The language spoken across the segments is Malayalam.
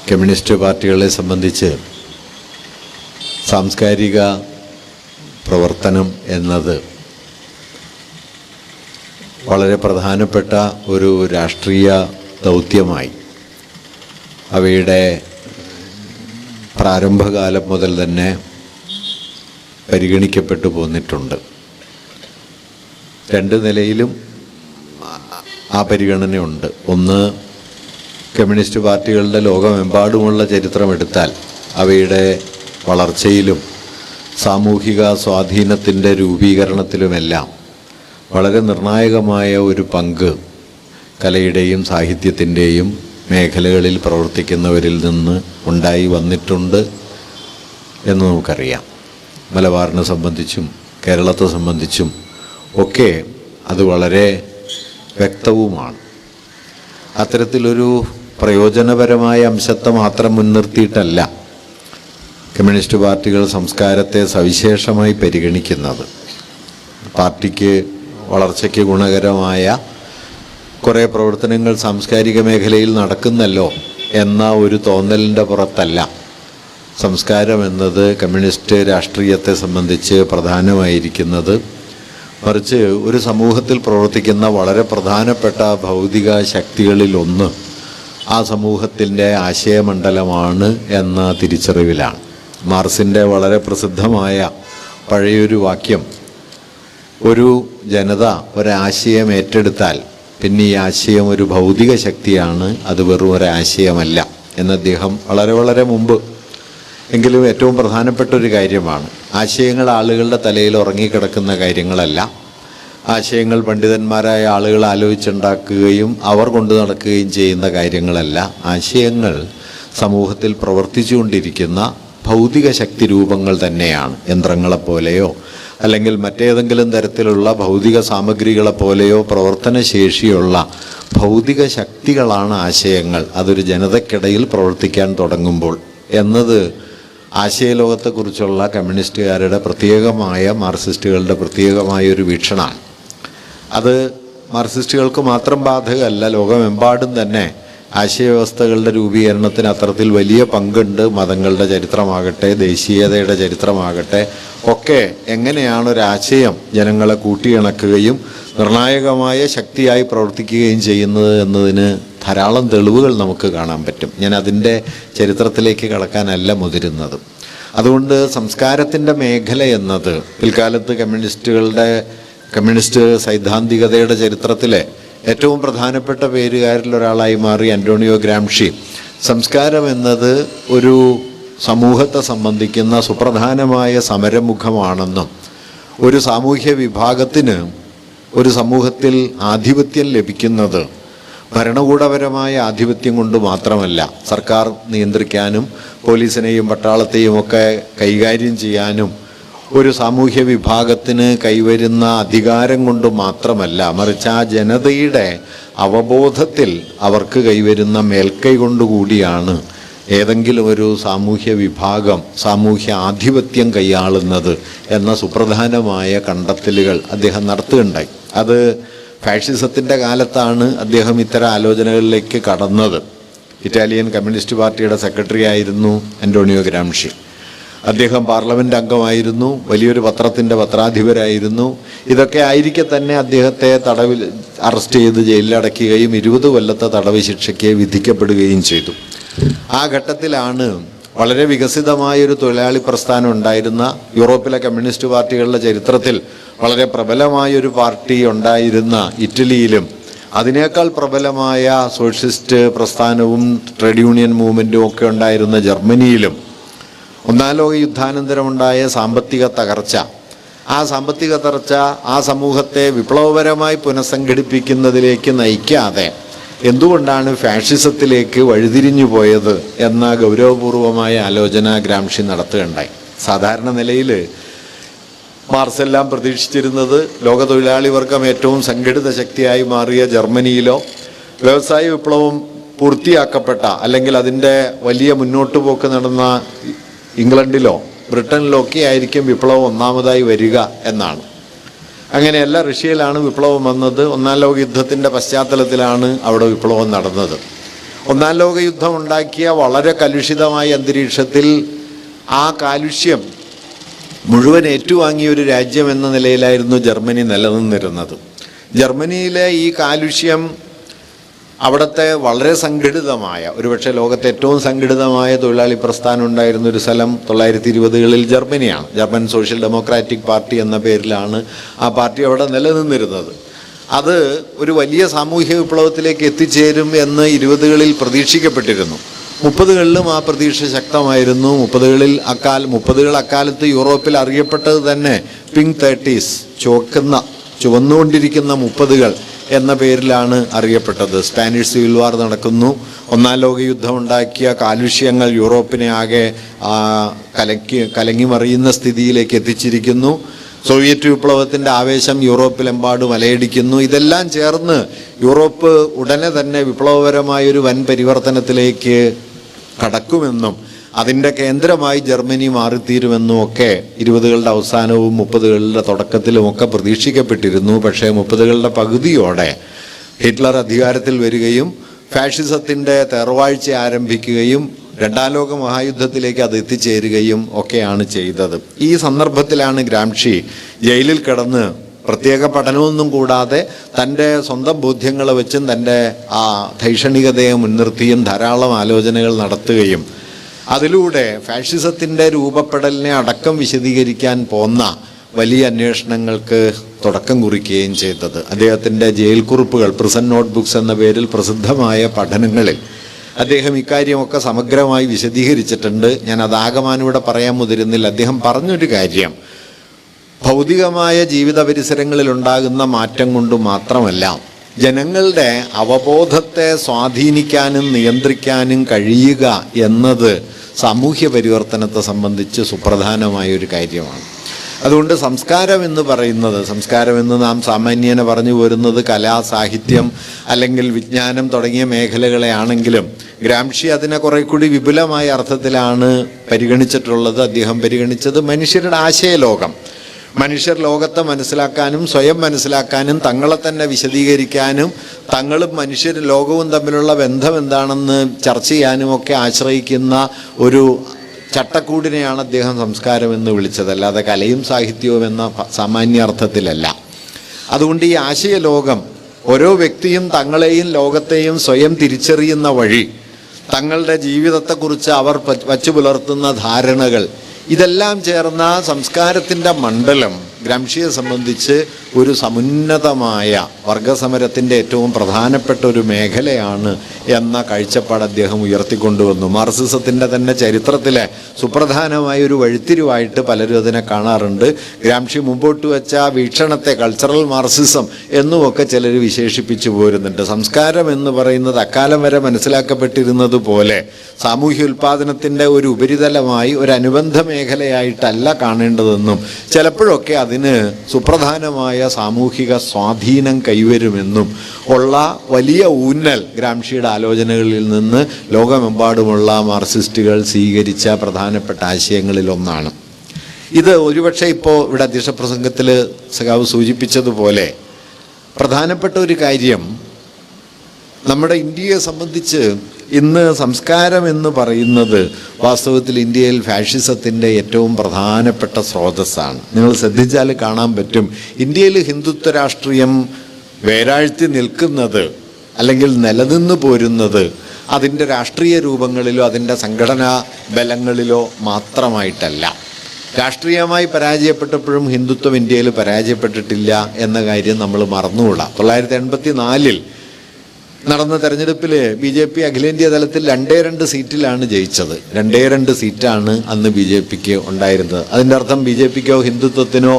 കമ്മ്യൂണിസ്റ്റ് പാർട്ടികളെ സംബന്ധിച്ച് സാംസ്കാരിക പ്രവർത്തനം എന്നത് വളരെ പ്രധാനപ്പെട്ട ഒരു രാഷ്ട്രീയ ദൗത്യമായി അവയുടെ പ്രാരംഭകാലം മുതൽ തന്നെ പരിഗണിക്കപ്പെട്ടു പോന്നിട്ടുണ്ട്. രണ്ട് നിലയിലും ആ പരിഗണനയുണ്ട്. ഒന്ന്, കമ്മ്യൂണിസ്റ്റ് പാർട്ടികളുടെ ലോകമെമ്പാടുമുള്ള ചരിത്രമെടുത്താൽ അവയുടെ വളർച്ചയിലും സാമൂഹിക സ്വാധീനത്തിൻ്റെ രൂപീകരണത്തിലുമെല്ലാം വളരെ നിർണായകമായ ഒരു പങ്ക് കലയുടെയും സാഹിത്യത്തിൻ്റെയും മേഖലകളിൽ പ്രവർത്തിക്കുന്നവരിൽ നിന്ന് ഉണ്ടായി വന്നിട്ടുണ്ട് എന്ന് നമുക്കറിയാം. മലബാറിനെ സംബന്ധിച്ചും കേരളത്തെ സംബന്ധിച്ചും ഒക്കെ അത് വളരെ വ്യക്തവുമാണ്. അത്തരത്തിലൊരു പ്രയോജനപരമായ അംശത്തെ മാത്രം മുൻനിർത്തിയിട്ടല്ല കമ്മ്യൂണിസ്റ്റ് പാർട്ടികൾ സംസ്കാരത്തെ സവിശേഷമായി പരിഗണിക്കുന്നത്. പാർട്ടിക്ക് വളർച്ചയ്ക്ക് ഗുണകരമായ കുറേ പ്രവർത്തനങ്ങൾ സാംസ്കാരിക മേഖലയിൽ നടക്കുന്നല്ലോ എന്ന ഒരു തോന്നലിൻ്റെ പുറത്തല്ല സംസ്കാരം എന്നത് കമ്മ്യൂണിസ്റ്റ് രാഷ്ട്രീയത്തെ സംബന്ധിച്ച് പ്രധാനമായിരിക്കുന്നത്. മറിച്ച് ഒരു സമൂഹത്തിൽ പ്രവർത്തിക്കുന്ന വളരെ പ്രധാനപ്പെട്ട ഭൗതിക ശക്തികളിലൊന്ന് ആ സമൂഹത്തിൻ്റെ ആശയമണ്ഡലമാണ് എന്ന തിരിച്ചറിവിലാണ്. മാർസിൻ്റെ വളരെ പ്രസിദ്ധമായ പഴയൊരു വാക്യം, ഒരു ജനത ഒരാശയം ഏറ്റെടുത്താൽ പിന്നെ ഈ ആശയം ഒരു ഭൗതിക ശക്തിയാണ്, അത് വെറും ഒരാശയമല്ല എന്ന് അദ്ദേഹം വളരെ മുമ്പ് എങ്കിലും ഏറ്റവും പ്രധാനപ്പെട്ട ഒരു കാര്യമാണ്. ആശയങ്ങൾ ആളുകളുടെ തലയിൽ ഉറങ്ങിക്കിടക്കുന്ന കാര്യങ്ങളല്ല. ആശയങ്ങൾ പണ്ഡിതന്മാരായ ആളുകൾ ആലോചിച്ചുണ്ടാക്കുകയും അവർ കൊണ്ടു നടക്കുകയും ചെയ്യുന്ന കാര്യങ്ങളല്ല. ആശയങ്ങൾ സമൂഹത്തിൽ പ്രവർത്തിച്ചുകൊണ്ടിരിക്കുന്ന ഭൗതിക ശക്തി രൂപങ്ങൾ തന്നെയാണ്. യന്ത്രങ്ങളെപ്പോലെയോ അല്ലെങ്കിൽ മറ്റേതെങ്കിലും തരത്തിലുള്ള ഭൗതിക സാമഗ്രികളെപ്പോലെയോ പ്രവർത്തനശേഷിയുള്ള ഭൗതിക ശക്തികളാണ് ആശയങ്ങൾ. അതൊരു ജനതയ്ക്കിടയിൽ പ്രവർത്തിക്കാൻ തുടങ്ങുമ്പോൾ എന്നത് ആശയലോകത്തെക്കുറിച്ചുള്ള കമ്മ്യൂണിസ്റ്റുകാരുടെ പ്രത്യേകമായ, മാർക്സിസ്റ്റുകളുടെ പ്രത്യേകമായൊരു വീക്ഷണമാണ്. അത് മാർക്സിസ്റ്റുകൾക്ക് മാത്രം ബാധകമല്ല. ലോകമെമ്പാടും തന്നെ ആശയവ്യവസ്ഥകളുടെ രൂപീകരണത്തിന് അത്തരത്തിൽ വലിയ പങ്കുണ്ട്. മതങ്ങളുടെ ചരിത്രമാകട്ടെ, ദേശീയതയുടെ ചരിത്രമാകട്ടെ, ഒക്കെ എങ്ങനെയാണ് ഒരാശയം ജനങ്ങളെ കൂട്ടിയിണക്കുകയും നിർണായകമായ ശക്തിയായി പ്രവർത്തിക്കുകയും ചെയ്യുന്നത് എന്നതിന് ധാരാളം തെളിവുകൾ നമുക്ക് കാണാൻ പറ്റും. ഞാൻ അതിൻ്റെ ചരിത്രത്തിലേക്ക് കടക്കാനല്ല മുതിരുന്നത്. അതുകൊണ്ട് സംസ്കാരത്തിൻ്റെ മേഖല എന്നത് പിൽക്കാലത്ത് കമ്മ്യൂണിസ്റ്റ് സൈദ്ധാന്തികതയുടെ ചരിത്രത്തിലെ ഏറ്റവും പ്രധാനപ്പെട്ട പേരുകാരിൽ ഒരാളായി മാറി അന്റോണിയോ ഗ്രാംഷി. സംസ്കാരം എന്നത് ഒരു സമൂഹത്തെ സംബന്ധിക്കുന്ന സുപ്രധാനമായ സമരമുഖമാണെന്നും ഒരു സാമൂഹ്യ വിഭാഗത്തിന് ഒരു സമൂഹത്തിൽ ആധിപത്യം ലഭിക്കുന്നത് ഭരണകൂടപരമായ ആധിപത്യം കൊണ്ട് മാത്രമല്ല, സർക്കാർ നിയന്ത്രിക്കാനും പോലീസിനെയും പട്ടാളത്തെയും ഒക്കെ കൈകാര്യം ചെയ്യാനും ഒരു സാമൂഹ്യ വിഭാഗത്തിന് കൈവരുന്ന അധികാരം കൊണ്ട് മാത്രമല്ല, മറിച്ച് ആ ജനതയുടെ അവബോധത്തിൽ അവർക്ക് കൈവരുന്ന മേൽക്കൈ കൊണ്ടുകൂടിയാണ് ഏതെങ്കിലും ഒരു സാമൂഹ്യ വിഭാഗം സാമൂഹ്യ ആധിപത്യം കൈയാളുന്നത് എന്ന സുപ്രധാനമായ കണ്ടെത്തലുകൾ അദ്ദേഹം നടത്തുകയുണ്ടായി. അത് ഫാഷിസത്തിൻ്റെ കാലത്താണ് അദ്ദേഹം ഇത്തരം ആലോചനകളിലേക്ക് കടന്നത്. ഇറ്റാലിയൻ കമ്മ്യൂണിസ്റ്റ് പാർട്ടിയുടെ സെക്രട്ടറി ആയിരുന്നു അന്റോണിയോ ഗ്രാംഷി. അദ്ദേഹം പാർലമെൻറ്റ് അംഗമായിരുന്നു, വലിയൊരു പത്രത്തിൻ്റെ പത്രാധിപരായിരുന്നു. ഇതൊക്കെ ആയിരിക്കെ തന്നെ അദ്ദേഹത്തെ അറസ്റ്റ് ചെയ്ത് ജയിലിലടയ്ക്കുകയും 20 കൊല്ലത്തെ തടവ് ശിക്ഷയ്ക്ക് വിധിക്കപ്പെടുകയും ചെയ്തു. ആ ഘട്ടത്തിലാണ് വളരെ വികസിതമായൊരു തൊഴിലാളി പ്രസ്ഥാനം ഉണ്ടായിരുന്ന യൂറോപ്പിലെ കമ്മ്യൂണിസ്റ്റ് പാർട്ടികളുടെ ചരിത്രത്തിൽ വളരെ പ്രബലമായൊരു പാർട്ടി ഉണ്ടായിരുന്ന ഇറ്റലിയിലും അതിനേക്കാൾ പ്രബലമായ സോഷ്യലിസ്റ്റ് പ്രസ്ഥാനവും ട്രേഡ് യൂണിയൻ മൂവ്മെൻറ്റും ഒക്കെ ഉണ്ടായിരുന്ന ജർമ്മനിയിലും ഒന്നാം ലോക യുദ്ധാനന്തരമുണ്ടായ സാമ്പത്തിക തകർച്ച, ആ സാമ്പത്തിക തകർച്ച ആ സമൂഹത്തെ വിപ്ലവപരമായി പുനഃസംഘടിപ്പിക്കുന്നതിലേക്ക് നയിക്കാതെ എന്തുകൊണ്ടാണ് ഫാഷിസത്തിലേക്ക് വഴിതിരിഞ്ഞു പോയത് എന്ന ഗൗരവപൂർവമായ ആലോചന ഗ്രാംഷി നടത്തുകയുണ്ടായി. സാധാരണ നിലയിൽ മാർസെല്ലാം പ്രതീക്ഷിച്ചിരുന്നത് ലോക തൊഴിലാളി വർഗം ഏറ്റവും സംഘടിത ശക്തിയായി മാറിയ ജർമ്മനിയിലോ വ്യവസായ വിപ്ലവം പൂർത്തിയാക്കപ്പെട്ട അല്ലെങ്കിൽ അതിൻ്റെ വലിയ മുന്നോട്ട് പോക്ക് നടന്ന ഇംഗ്ലണ്ടിലോ ബ്രിട്ടനിലോ ഒക്കെ ആയിരിക്കും വിപ്ലവം ഒന്നാമതായി വരിക എന്നാണ്. അങ്ങനെയല്ല, റഷ്യയിലാണ് വിപ്ലവം വന്നത്. ഒന്നാം ലോക യുദ്ധത്തിൻ്റെ പശ്ചാത്തലത്തിലാണ് അവിടെ വിപ്ലവം നടന്നത്. ഒന്നാം ലോക യുദ്ധം ഉണ്ടാക്കിയ വളരെ കലുഷിതമായ അന്തരീക്ഷത്തിൽ ആ കാലുഷ്യം മുഴുവൻ ഏറ്റുവാങ്ങിയ ഒരു രാജ്യം എന്ന നിലയിലായിരുന്നു ജർമ്മനി നിലനിന്നിരുന്നത്. ജർമ്മനിയിലെ ഈ കാലുഷ്യം അവിടുത്തെ വളരെ സംഘടിതമായ, ഒരുപക്ഷെ ലോകത്തെ ഏറ്റവും സംഘടിതമായ തൊഴിലാളി പ്രസ്ഥാനം ഉണ്ടായിരുന്ന ഒരു സ്ഥലം 1920-കളിൽ ജർമ്മനിയാണ്. ജർമ്മൻ സോഷ്യൽ ഡെമോക്രാറ്റിക് പാർട്ടി എന്ന പേരിലാണ് ആ പാർട്ടി അവിടെ നിലനിന്നിരുന്നത്. അത് ഒരു വലിയ സാമൂഹ്യ വിപ്ലവത്തിലേക്ക് എത്തിച്ചേരും എന്ന് 20-കളിൽ പ്രതീക്ഷിക്കപ്പെട്ടിരുന്നു. 30-കളിലും ആ പ്രതീക്ഷ ശക്തമായിരുന്നു. 30-കൾ അക്കാലത്ത് യൂറോപ്പിൽ അറിയപ്പെട്ടത് തന്നെ പിങ്ക് 30s, ചുവന്നുകൊണ്ടിരിക്കുന്ന 30-കൾ എന്ന പേരിലാണ് അറിയപ്പെട്ടത്. സ്പാനിഷ് സിവിൽ വാർ നടക്കുന്നു. ഒന്നാം ലോക യുദ്ധം ഉണ്ടാക്കിയ കാലുഷ്യങ്ങൾ യൂറോപ്പിനെ ആകെ കലങ്ങി മറിയുന്ന സ്ഥിതിയിലേക്ക് എത്തിച്ചിരിക്കുന്നു. സോവിയറ്റ് വിപ്ലവത്തിൻ്റെ ആവേശം യൂറോപ്പിലെമ്പാടും അലയടിക്കുന്നു. ഇതെല്ലാം ചേർന്ന് യൂറോപ്പ് ഉടനെ തന്നെ വിപ്ലവപരമായൊരു വൻ പരിവർത്തനത്തിലേക്ക് കടക്കുമെന്നും അതിൻ്റെ കേന്ദ്രമായി ജർമ്മനി മാറിത്തീരുമെന്നും ഒക്കെ 20-കളുടെ അവസാനവും 30-കളുടെ തുടക്കത്തിലുമൊക്കെ പ്രതീക്ഷിക്കപ്പെട്ടിരുന്നു. പക്ഷേ 30-കളുടെ പകുതിയോടെ ഹിറ്റ്ലർ അധികാരത്തിൽ വരികയും ഫാഷിസത്തിൻ്റെ തേർവാഴ്ച ആരംഭിക്കുകയും രണ്ടാം ലോക മഹായുദ്ധത്തിലേക്ക് അത് എത്തിച്ചേരുകയും ഒക്കെയാണ് ചെയ്തത്. ഈ സന്ദർഭത്തിലാണ് ഗ്രാംഷി ജയിലിൽ കിടന്ന് പ്രത്യേക പഠനമൊന്നും കൂടാതെ തൻ്റെ സ്വന്തം ബോധ്യങ്ങളെ വെച്ചും തൻ്റെ ആ ധൈഷണികതയെ മുൻനിർത്തിയും ധാരാളം ആലോചനകൾ നടത്തുകയും അതിലൂടെ ഫാഷിസത്തിൻ്റെ രൂപപ്പെടലിനെ അടക്കം വിശദീകരിക്കാൻ പോന്ന വലിയ അന്വേഷണങ്ങൾക്ക് തുടക്കം കുറിക്കുകയും ചെയ്തത്. അദ്ദേഹത്തിൻ്റെ ജയിൽ കുറിപ്പുകൾ, പ്രിസൺ നോട്ട് ബുക്സ് എന്ന പേരിൽ പ്രസിദ്ധമായ പഠനങ്ങളിൽ അദ്ദേഹം ഇക്കാര്യമൊക്കെ സമഗ്രമായി വിശദീകരിച്ചിട്ടുണ്ട്. ഞാൻ അതാകമാനം ഇവിടെ പറയാൻ മുതിരുന്നില്ല. അദ്ദേഹം പറഞ്ഞൊരു കാര്യം, ഭൗതികമായ ജീവിത പരിസരങ്ങളിൽ ഉണ്ടാകുന്ന മാറ്റം കൊണ്ട് മാത്രമല്ല, ജനങ്ങളുടെ അവബോധത്തെ സ്വാധീനിക്കാനും നിയന്ത്രിക്കാനും കഴിയുക എന്നത് സാമൂഹ്യ പരിവർത്തനത്തെ സംബന്ധിച്ച് സുപ്രധാനമായൊരു കാര്യമാണ്. അതുകൊണ്ട് സംസ്കാരമെന്ന് നാം സാമാന്യേന പറഞ്ഞു പോരുന്നത് കല, സാഹിത്യം അല്ലെങ്കിൽ വിജ്ഞാനം തുടങ്ങിയ മേഖലകളെയാണെങ്കിലും ഗ്രാംഷി അതിനെ കുറെ കൂടി വിപുലമായ അർത്ഥത്തിലാണ് പരിഗണിച്ചിട്ടുള്ളത്. അദ്ദേഹം പരിഗണിച്ചത് മനുഷ്യരുടെ ആശയലോകം, മനുഷ്യർ ലോകത്തെ മനസ്സിലാക്കാനും സ്വയം മനസ്സിലാക്കാനും തങ്ങളെ തന്നെ വിശദീകരിക്കാനും തങ്ങളും മനുഷ്യരും ലോകവും തമ്മിലുള്ള ബന്ധം എന്താണെന്ന് ചർച്ച ചെയ്യാനും ഒക്കെ ആശ്രയിക്കുന്ന ഒരു ചട്ടക്കൂടിനെയാണ് അദ്ദേഹം സംസ്കാരം എന്ന് വിളിച്ചത്, അല്ലാതെ കലയും സാഹിത്യവും എന്ന സാമാന്യ അർത്ഥത്തിലല്ല. അതുകൊണ്ട് ഈ ആശയലോകം ഓരോ വ്യക്തിയും തങ്ങളെയും ലോകത്തെയും സ്വയം തിരിച്ചറിയുന്ന വഴി തങ്ങളുടെ ജീവിതത്തെക്കുറിച്ച് അവർ വച്ചു പുലർത്തുന്ന ധാരണകൾ, ഇതെല്ലാം ചേർന്ന സംസ്കാരത്തിൻ്റെ മണ്ഡലം ഗ്രാംഷിയെ സംബന്ധിച്ച് ഒരു സമുന്നതമായ വർഗസമരത്തിൻ്റെ ഏറ്റവും പ്രധാനപ്പെട്ട ഒരു മേഖലയാണ് എന്ന കാഴ്ചപ്പാട് അദ്ദേഹം ഉയർത്തിക്കൊണ്ടുവന്നു. മാർക്സിസത്തിൻ്റെ തന്നെ ചരിത്രത്തിലെ സുപ്രധാനമായ ഒരു വഴിത്തിരിവായിട്ട് പലരും അതിനെ കാണാറുണ്ട്. ഗ്രാംഷി മുമ്പോട്ട് വെച്ച വീക്ഷണത്തെ കൾച്ചറൽ മാർക്സിസം എന്നുമൊക്കെ ചിലർ വിശേഷിപ്പിച്ചു പോരുന്നുണ്ട്. സംസ്കാരം എന്ന് പറയുന്നത് അക്കാലം വരെ മനസ്സിലാക്കപ്പെട്ടിരുന്നത് പോലെ സാമൂഹ്യ ഉൽപ്പാദനത്തിൻ്റെ ഒരു ഉപരിതലമായി ഒരു അനുബന്ധ മേഖലയായിട്ടല്ല കാണേണ്ടതെന്നും ചിലപ്പോഴൊക്കെ അതിന് സുപ്രധാനമായ സാമൂഹിക സ്വാധീനം കൈവരുമെന്നും ഉള്ള വലിയ ഊന്നൽ ഗ്രാംഷിയുടെ ആലോചനകളിൽ നിന്ന് ലോകമെമ്പാടുമുള്ള മാർക്സിസ്റ്റുകൾ സ്വീകരിച്ച പ്രധാനപ്പെട്ട ആശയങ്ങളിലൊന്നാണ്. ഇത് ഒരുപക്ഷെ ഇപ്പോൾ ഇവിടെ അധ്യക്ഷ പ്രസംഗത്തിൽ സഖാവ് സൂചിപ്പിച്ചതുപോലെ പ്രധാനപ്പെട്ട ഒരു കാര്യം, നമ്മുടെ ഇന്ത്യയെ സംബന്ധിച്ച് ഇന്ന് സംസ്കാരം എന്ന് പറയുന്നത് വാസ്തവത്തിൽ ഇന്ത്യയിൽ ഫാഷിസത്തിൻ്റെ ഏറ്റവും പ്രധാനപ്പെട്ട സ്രോതസ്സാണ്. നിങ്ങൾ ശ്രദ്ധിച്ചാൽ കാണാൻ പറ്റും, ഇന്ത്യയിൽ ഹിന്ദുത്വ രാഷ്ട്രീയം വേരാഴ്ത്തി നിൽക്കുന്നത് അല്ലെങ്കിൽ നിലനിന്ന് പോരുന്നത് അതിൻ്റെ രാഷ്ട്രീയ രൂപങ്ങളിലോ അതിൻ്റെ സംഘടനാ ബലങ്ങളിലോ മാത്രമായിട്ടല്ല. രാഷ്ട്രീയമായി പരാജയപ്പെട്ടപ്പോഴും ഹിന്ദുത്വം ഇന്ത്യയിൽ പരാജയപ്പെട്ടിട്ടില്ല എന്ന കാര്യം നമ്മൾ മറന്നുകൂടാ. 1984 നടന്ന തെരഞ്ഞെടുപ്പിൽ BJP അഖിലേന്ത്യാ തലത്തിൽ 2 സീറ്റിലാണ് ജയിച്ചത്. 2 സീറ്റാണ് അന്ന് BJPക്ക് ഉണ്ടായിരുന്നത്. അതിൻ്റെ അർത്ഥം BJPക്കോ ഹിന്ദുത്വത്തിനോ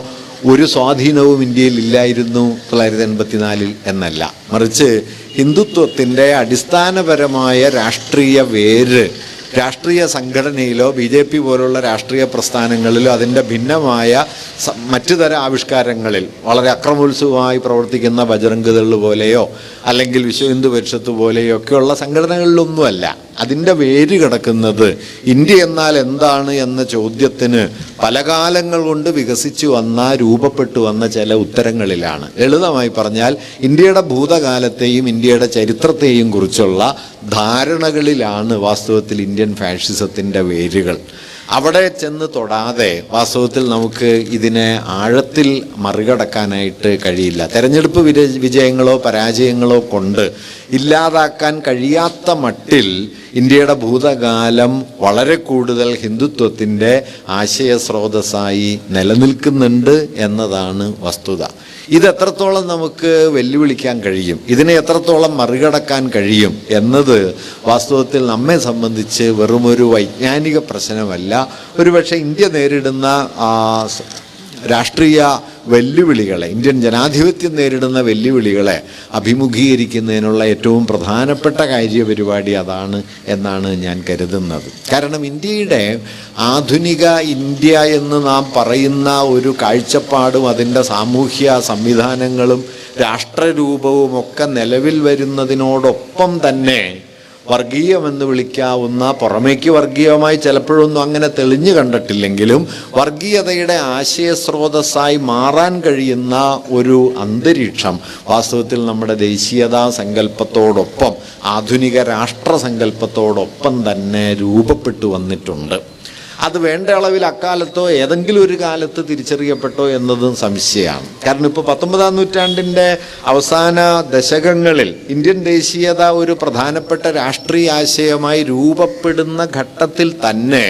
ഒരു സ്വാധീനവും ഇന്ത്യയിൽ ഇല്ലായിരുന്നു 1984 എന്നല്ല. മറിച്ച് ഹിന്ദുത്വത്തിൻ്റെ അടിസ്ഥാനപരമായ രാഷ്ട്രീയ വേര് രാഷ്ട്രീയ സംഘടനയിലോ BJP പോലുള്ള രാഷ്ട്രീയ പ്രസ്ഥാനങ്ങളിലോ അതിൻ്റെ ഭിന്നമായ മറ്റു തരം ആവിഷ്കാരങ്ങളിൽ വളരെ അക്രമോത്സുകമായി പ്രവർത്തിക്കുന്ന ബജറംഗ് ദൾ പോലെയോ അല്ലെങ്കിൽ വിശ്വ ഹിന്ദു പരിഷത്ത് പോലെയോ ഒക്കെയുള്ള സംഘടനകളിലൊന്നുമല്ല. അതിൻ്റെ വേര് കിടക്കുന്നത് ഇന്ത്യ എന്നാൽ എന്താണ് എന്ന ചോദ്യത്തിന് പല കാലങ്ങൾ കൊണ്ട് വികസിച്ചു വന്ന രൂപപ്പെട്ടു വന്ന ചില ഉത്തരങ്ങളിലാണ്. ലളിതമായി പറഞ്ഞാൽ ഇന്ത്യയുടെ ഭൂതകാലത്തെയും ഇന്ത്യയുടെ ചരിത്രത്തെയും കുറിച്ചുള്ള ധാരണകളിലാണ് വാസ്തവത്തിൽ ഇന്ത്യൻ ഫാഷിസത്തിൻ്റെ വേരുകൾ. അവിടെ ചെന്ന് തൊടാതെ വാസ്തവത്തിൽ നമുക്ക് ഇതിനെ ആഴത്തിൽ മറികടക്കാനായിട്ട് കഴിയില്ല. തെരഞ്ഞെടുപ്പ് വിജയങ്ങളോ പരാജയങ്ങളോ കൊണ്ട് ഇല്ലാതാക്കാൻ കഴിയാത്ത മട്ടിൽ ഇന്ത്യയുടെ ഭൂതകാലം വളരെ കൂടുതൽ ഹിന്ദുത്വത്തിൻ്റെ ആശയസ്രോതസ്സായി നിലനിൽക്കുന്നുണ്ട് എന്നതാണ് വസ്തുത. ഇത് എത്രത്തോളം നമുക്ക് വെല്ലുവിളിക്കാൻ കഴിയും, ഇതിനെ എത്രത്തോളം മറികടക്കാൻ കഴിയും എന്നത് വാസ്തവത്തിൽ നമ്മെ സംബന്ധിച്ച് വെറുമൊരു വൈജ്ഞാനിക പ്രശ്നമല്ല. ഒരുപക്ഷെ ഇന്ത്യ നേരിടുന്ന രാഷ്ട്രീയ വെല്ലുവിളികളെ, ഇന്ത്യൻ ജനാധിപത്യം നേരിടുന്ന വെല്ലുവിളികളെ അഭിമുഖീകരിക്കുന്നതിനുള്ള ഏറ്റവും പ്രധാനപ്പെട്ട കാര്യപരിപാടി അതാണ് എന്നാണ് ഞാൻ കരുതുന്നത്. കാരണം ഇന്ത്യയുടെ ആധുനിക ഇന്ത്യ എന്ന് നാം പറയുന്ന ഒരു കാഴ്ചപ്പാടും അതിൻ്റെ സാമൂഹ്യ സംവിധാനങ്ങളും രാഷ്ട്രരൂപവും ഒക്കെ നിലവിൽ വരുന്നതിനോടൊപ്പം തന്നെ വർഗീയമെന്ന് വിളിക്കാവുന്ന, പുറമേക്ക് വർഗീയമായി ചിലപ്പോഴൊന്നും അങ്ങനെ തെളിഞ്ഞു കണ്ടിട്ടില്ലെങ്കിലും വർഗീയതയുടെ ആശയസ്രോതസ്സായി മാറാൻ കഴിയുന്ന ഒരു അന്തരീക്ഷം വാസ്തവത്തിൽ നമ്മുടെ ദേശീയതാ സങ്കല്പത്തോടൊപ്പം ആധുനിക രാഷ്ട്ര സങ്കല്പത്തോടൊപ്പം തന്നെ രൂപപ്പെട്ടു വന്നിട്ടുണ്ട്. അത് വേണ്ട അളവിൽ അക്കാലത്തോ ഏതെങ്കിലും ഒരു കാലത്ത് തിരിച്ചറിയപ്പെട്ടോ എന്നതും സംശയമാണ്. കാരണം ഇപ്പോൾ 19-ാം നൂറ്റാണ്ടിൻ്റെ അവസാന ദശകങ്ങളിൽ ഇന്ത്യൻ ദേശീയത ഒരു പ്രധാനപ്പെട്ട രാഷ്ട്രീയ ആശയമായി രൂപപ്പെടുന്ന ഘട്ടത്തിൽ തന്നെ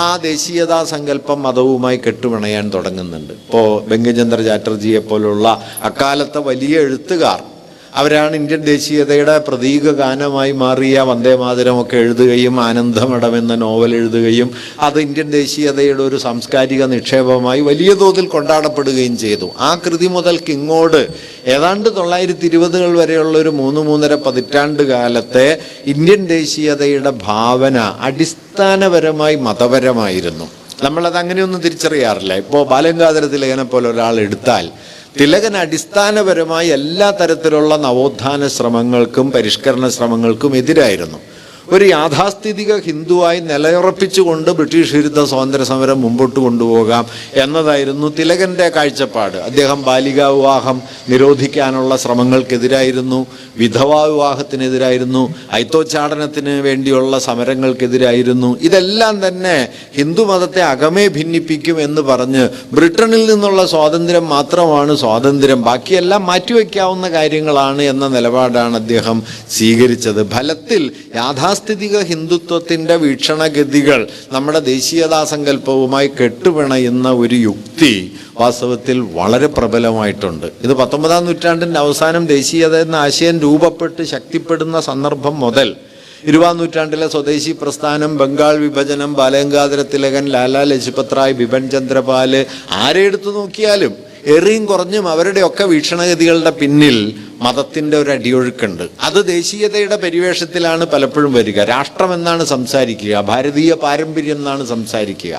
ആ ദേശീയതാ സങ്കല്പം മതവുമായി കെട്ടുപിണയാൻ തുടങ്ങുന്നുണ്ട്. ഇപ്പോൾ ബങ്കിംചന്ദ്ര ചാറ്റർജിയെ പോലുള്ള അക്കാലത്തെ വലിയ എഴുത്തുകാർ, അവരാണ് ഇന്ത്യൻ ദേശീയതയുടെ പ്രതീക ഗാനമായി മാറിയ വന്ദേമാതരമൊക്കെ എഴുതുകയും ആനന്ദമഠം എന്ന നോവൽ എഴുതുകയും അത് ഇന്ത്യൻ ദേശീയതയുടെ ഒരു സാംസ്കാരിക നിക്ഷേപമായി വലിയ തോതിൽ കൊണ്ടാടപ്പെടുകയും ചെയ്തു. ആ കൃതി മുതൽക്ക് ഇങ്ങോട്ട് ഏതാണ്ട് 1920-കൾ വരെയുള്ള ഒരു 3-3.5 പതിറ്റാണ്ട് കാലത്തെ ഇന്ത്യൻ ദേശീയതയുടെ ഭാവന അടിസ്ഥാനപരമായി മതപരമായിരുന്നു. നമ്മളത് അങ്ങനെയൊന്നും തിരിച്ചറിയാറില്ല. ഇപ്പോൾ ബാലഗംഗാധര തിലകനെ പോലെ ഒരാൾ എടുത്താൽ തിലകൻ അടിസ്ഥാനപരമായി എല്ലാ തരത്തിലുള്ള നവോത്ഥാന ശ്രമങ്ങൾക്കും പരിഷ്കരണ ശ്രമങ്ങൾക്കും എതിരായിരുന്നു. ഒരു യാഥാസ്ഥിതിക ഹിന്ദുവായി നിലയുറപ്പിച്ചുകൊണ്ട് ബ്രിട്ടീഷ് വിരുദ്ധ സ്വാതന്ത്ര്യ സമരം മുമ്പോട്ട് കൊണ്ടുപോകാം എന്നതായിരുന്നു തിലകൻ്റെ കാഴ്ചപ്പാട്. അദ്ദേഹം ബാലികാ വിവാഹം നിരോധിക്കാനുള്ള ശ്രമങ്ങൾക്കെതിരായിരുന്നു, വിധവാ വിവാഹത്തിനെതിരായിരുന്നു, ഐത്തോച്ചാടനത്തിന് വേണ്ടിയുള്ള സമരങ്ങൾക്കെതിരായിരുന്നു. ഇതെല്ലാം തന്നെ ഹിന്ദു മതത്തെ അകമേ ഭിന്നിപ്പിക്കും എന്ന് പറഞ്ഞ് ബ്രിട്ടനിൽ നിന്നുള്ള സ്വാതന്ത്ര്യം മാത്രമാണ് സ്വാതന്ത്ര്യം, ബാക്കിയെല്ലാം മാറ്റിവെക്കാവുന്ന കാര്യങ്ങളാണ് എന്ന നിലപാടാണ് അദ്ദേഹം സ്വീകരിച്ചത്. ഫലത്തിൽ യാഥാസ്ഥിതിക ഹിന്ദുത്വത്തിൻ്റെ വീക്ഷണഗതികൾ നമ്മുടെ ദേശീയതാ സങ്കല്പവുമായി കെട്ടുപിണയുന്ന ഒരു യുക്തി വാസ്തവത്തിൽ വളരെ പ്രബലമായിട്ടുണ്ട്. ഇത് 19-ാം നൂറ്റാണ്ടിൻ്റെ അവസാനം ദേശീയത എന്ന ആശയം രൂപപ്പെട്ട് ശക്തിപ്പെടുന്ന സന്ദർഭം മുതൽ 20-ാം നൂറ്റാണ്ടിലെ സ്വദേശി പ്രസ്ഥാനം, ബംഗാൾ വിഭജനം, ബാലഗംഗാധര തിലകൻ, ലാലാ ലജ്പത് റായ്, ബിപിൻ ചന്ദ്രപാല്, ആരെ എടുത്തു നോക്കിയാലും ഏറിയും കുറഞ്ഞും അവരുടെയൊക്കെ വീക്ഷണഗതികളുടെ പിന്നിൽ മതത്തിൻ്റെ ഒരു അടിയൊഴുക്കുണ്ട്. അത് ദേശീയതയുടെ പരിവേഷത്തിലാണ് പലപ്പോഴും വരിക. രാഷ്ട്രം എന്നാണ് സംസാരിക്കുക, ഭാരതീയ പാരമ്പര്യം എന്നാണ് സംസാരിക്കുക.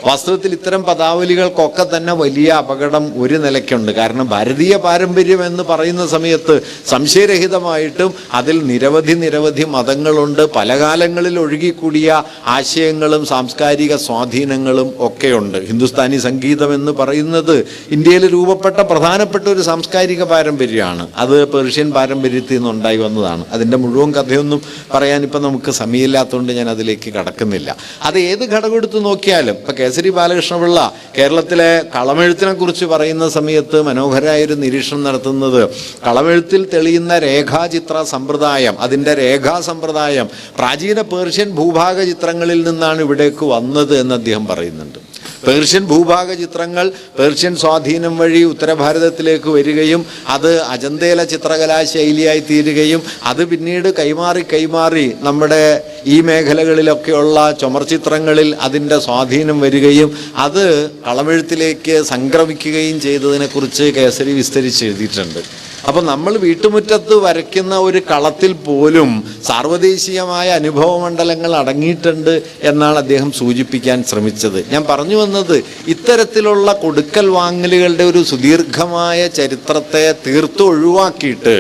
വാസ്തവത്തിൽ ഇത്തരം പദാവലികൾക്കൊക്കെ തന്നെ വലിയ അപകടം ഒരു നിലയ്ക്കുണ്ട്. കാരണം ഭാരതീയ പാരമ്പര്യം എന്ന് പറയുന്ന സമയത്ത് സംശയരഹിതമായിട്ടും അതിൽ നിരവധി മതങ്ങളുണ്ട്, പല കാലങ്ങളിൽ ഒഴുകിക്കൂടിയ ആശയങ്ങളും സാംസ്കാരിക സ്വാധീനങ്ങളും ഒക്കെയുണ്ട്. ഹിന്ദുസ്ഥാനി സംഗീതം എന്ന് പറയുന്നത് ഇന്ത്യയിൽ രൂപപ്പെട്ട പ്രധാനപ്പെട്ട ഒരു സാംസ്കാരിക പാരമ്പര്യമാണ്. അത് പേർഷ്യൻ പാരമ്പര്യത്തിൽ നിന്നുണ്ടായി വന്നതാണ്. അതിൻ്റെ മുഴുവൻ കഥയൊന്നും പറയാൻ ഇപ്പം നമുക്ക് സമയമില്ലാത്തതുകൊണ്ട് ഞാൻ അതിലേക്ക് കടക്കുന്നില്ല. അത് ഏത് ഘടകം എടുത്ത് നോക്കിയാലും, ഇപ്പം കേസരി ബാലകൃഷ്ണപിള്ള കേരളത്തിലെ കളമെഴുത്തിനെ കുറിച്ച് പറയുന്ന സമയത്ത് മനോഹരമായൊരു നിരീക്ഷണം നടത്തുന്നത്, കളമെഴുത്തിൽ തെളിയുന്ന രേഖാചിത്ര സമ്പ്രദായം, അതിൻ്റെ രേഖാസമ്പ്രദായം പ്രാചീന പേർഷ്യൻ ഭൂഭാഗ ചിത്രങ്ങളിൽ നിന്നാണ് ഇവിടേക്ക് വന്നത് എന്ന് അദ്ദേഹം പറയുന്നുണ്ട്. പേർഷ്യൻ ഭൂഭാഗ ചിത്രങ്ങൾ പേർഷ്യൻ സ്വാധീനം വഴി ഉത്തരഭാരതത്തിലേക്ക് വരികയും അത് അജന്തയിലെ ചിത്രകലാ ശൈലിയായി തീരുകയും അത് പിന്നീട് കൈമാറി നമ്മുടെ ഈ മേഖലകളിലൊക്കെയുള്ള ചുമർചിത്രങ്ങളിൽ അതിൻ്റെ സ്വാധീനം വരികയും അത് കളമെഴുത്തിലേക്ക് സംക്രമിക്കുകയും ചെയ്തതിനെക്കുറിച്ച് കേസരി വിസ്തരിച്ച് എഴുതിയിട്ടുണ്ട്. അപ്പം നമ്മൾ വീട്ടുമുറ്റത്ത് വരയ്ക്കുന്ന ഒരു കളത്തിൽ പോലും സാർവദേശീയമായ അനുഭവമണ്ഡലങ്ങൾ അടങ്ങിയിട്ടുണ്ട് എന്നാണ് അദ്ദേഹം സൂചിപ്പിക്കാൻ ശ്രമിച്ചത്. ഞാൻ പറഞ്ഞു വന്നത്, ഇത്തരത്തിലുള്ള കൊടുക്കൽ വാങ്ങലുകളുടെ ഒരു സുദീർഘമായ ചരിത്രത്തെ തീർത്തും ഒഴിവാക്കിയിട്ട്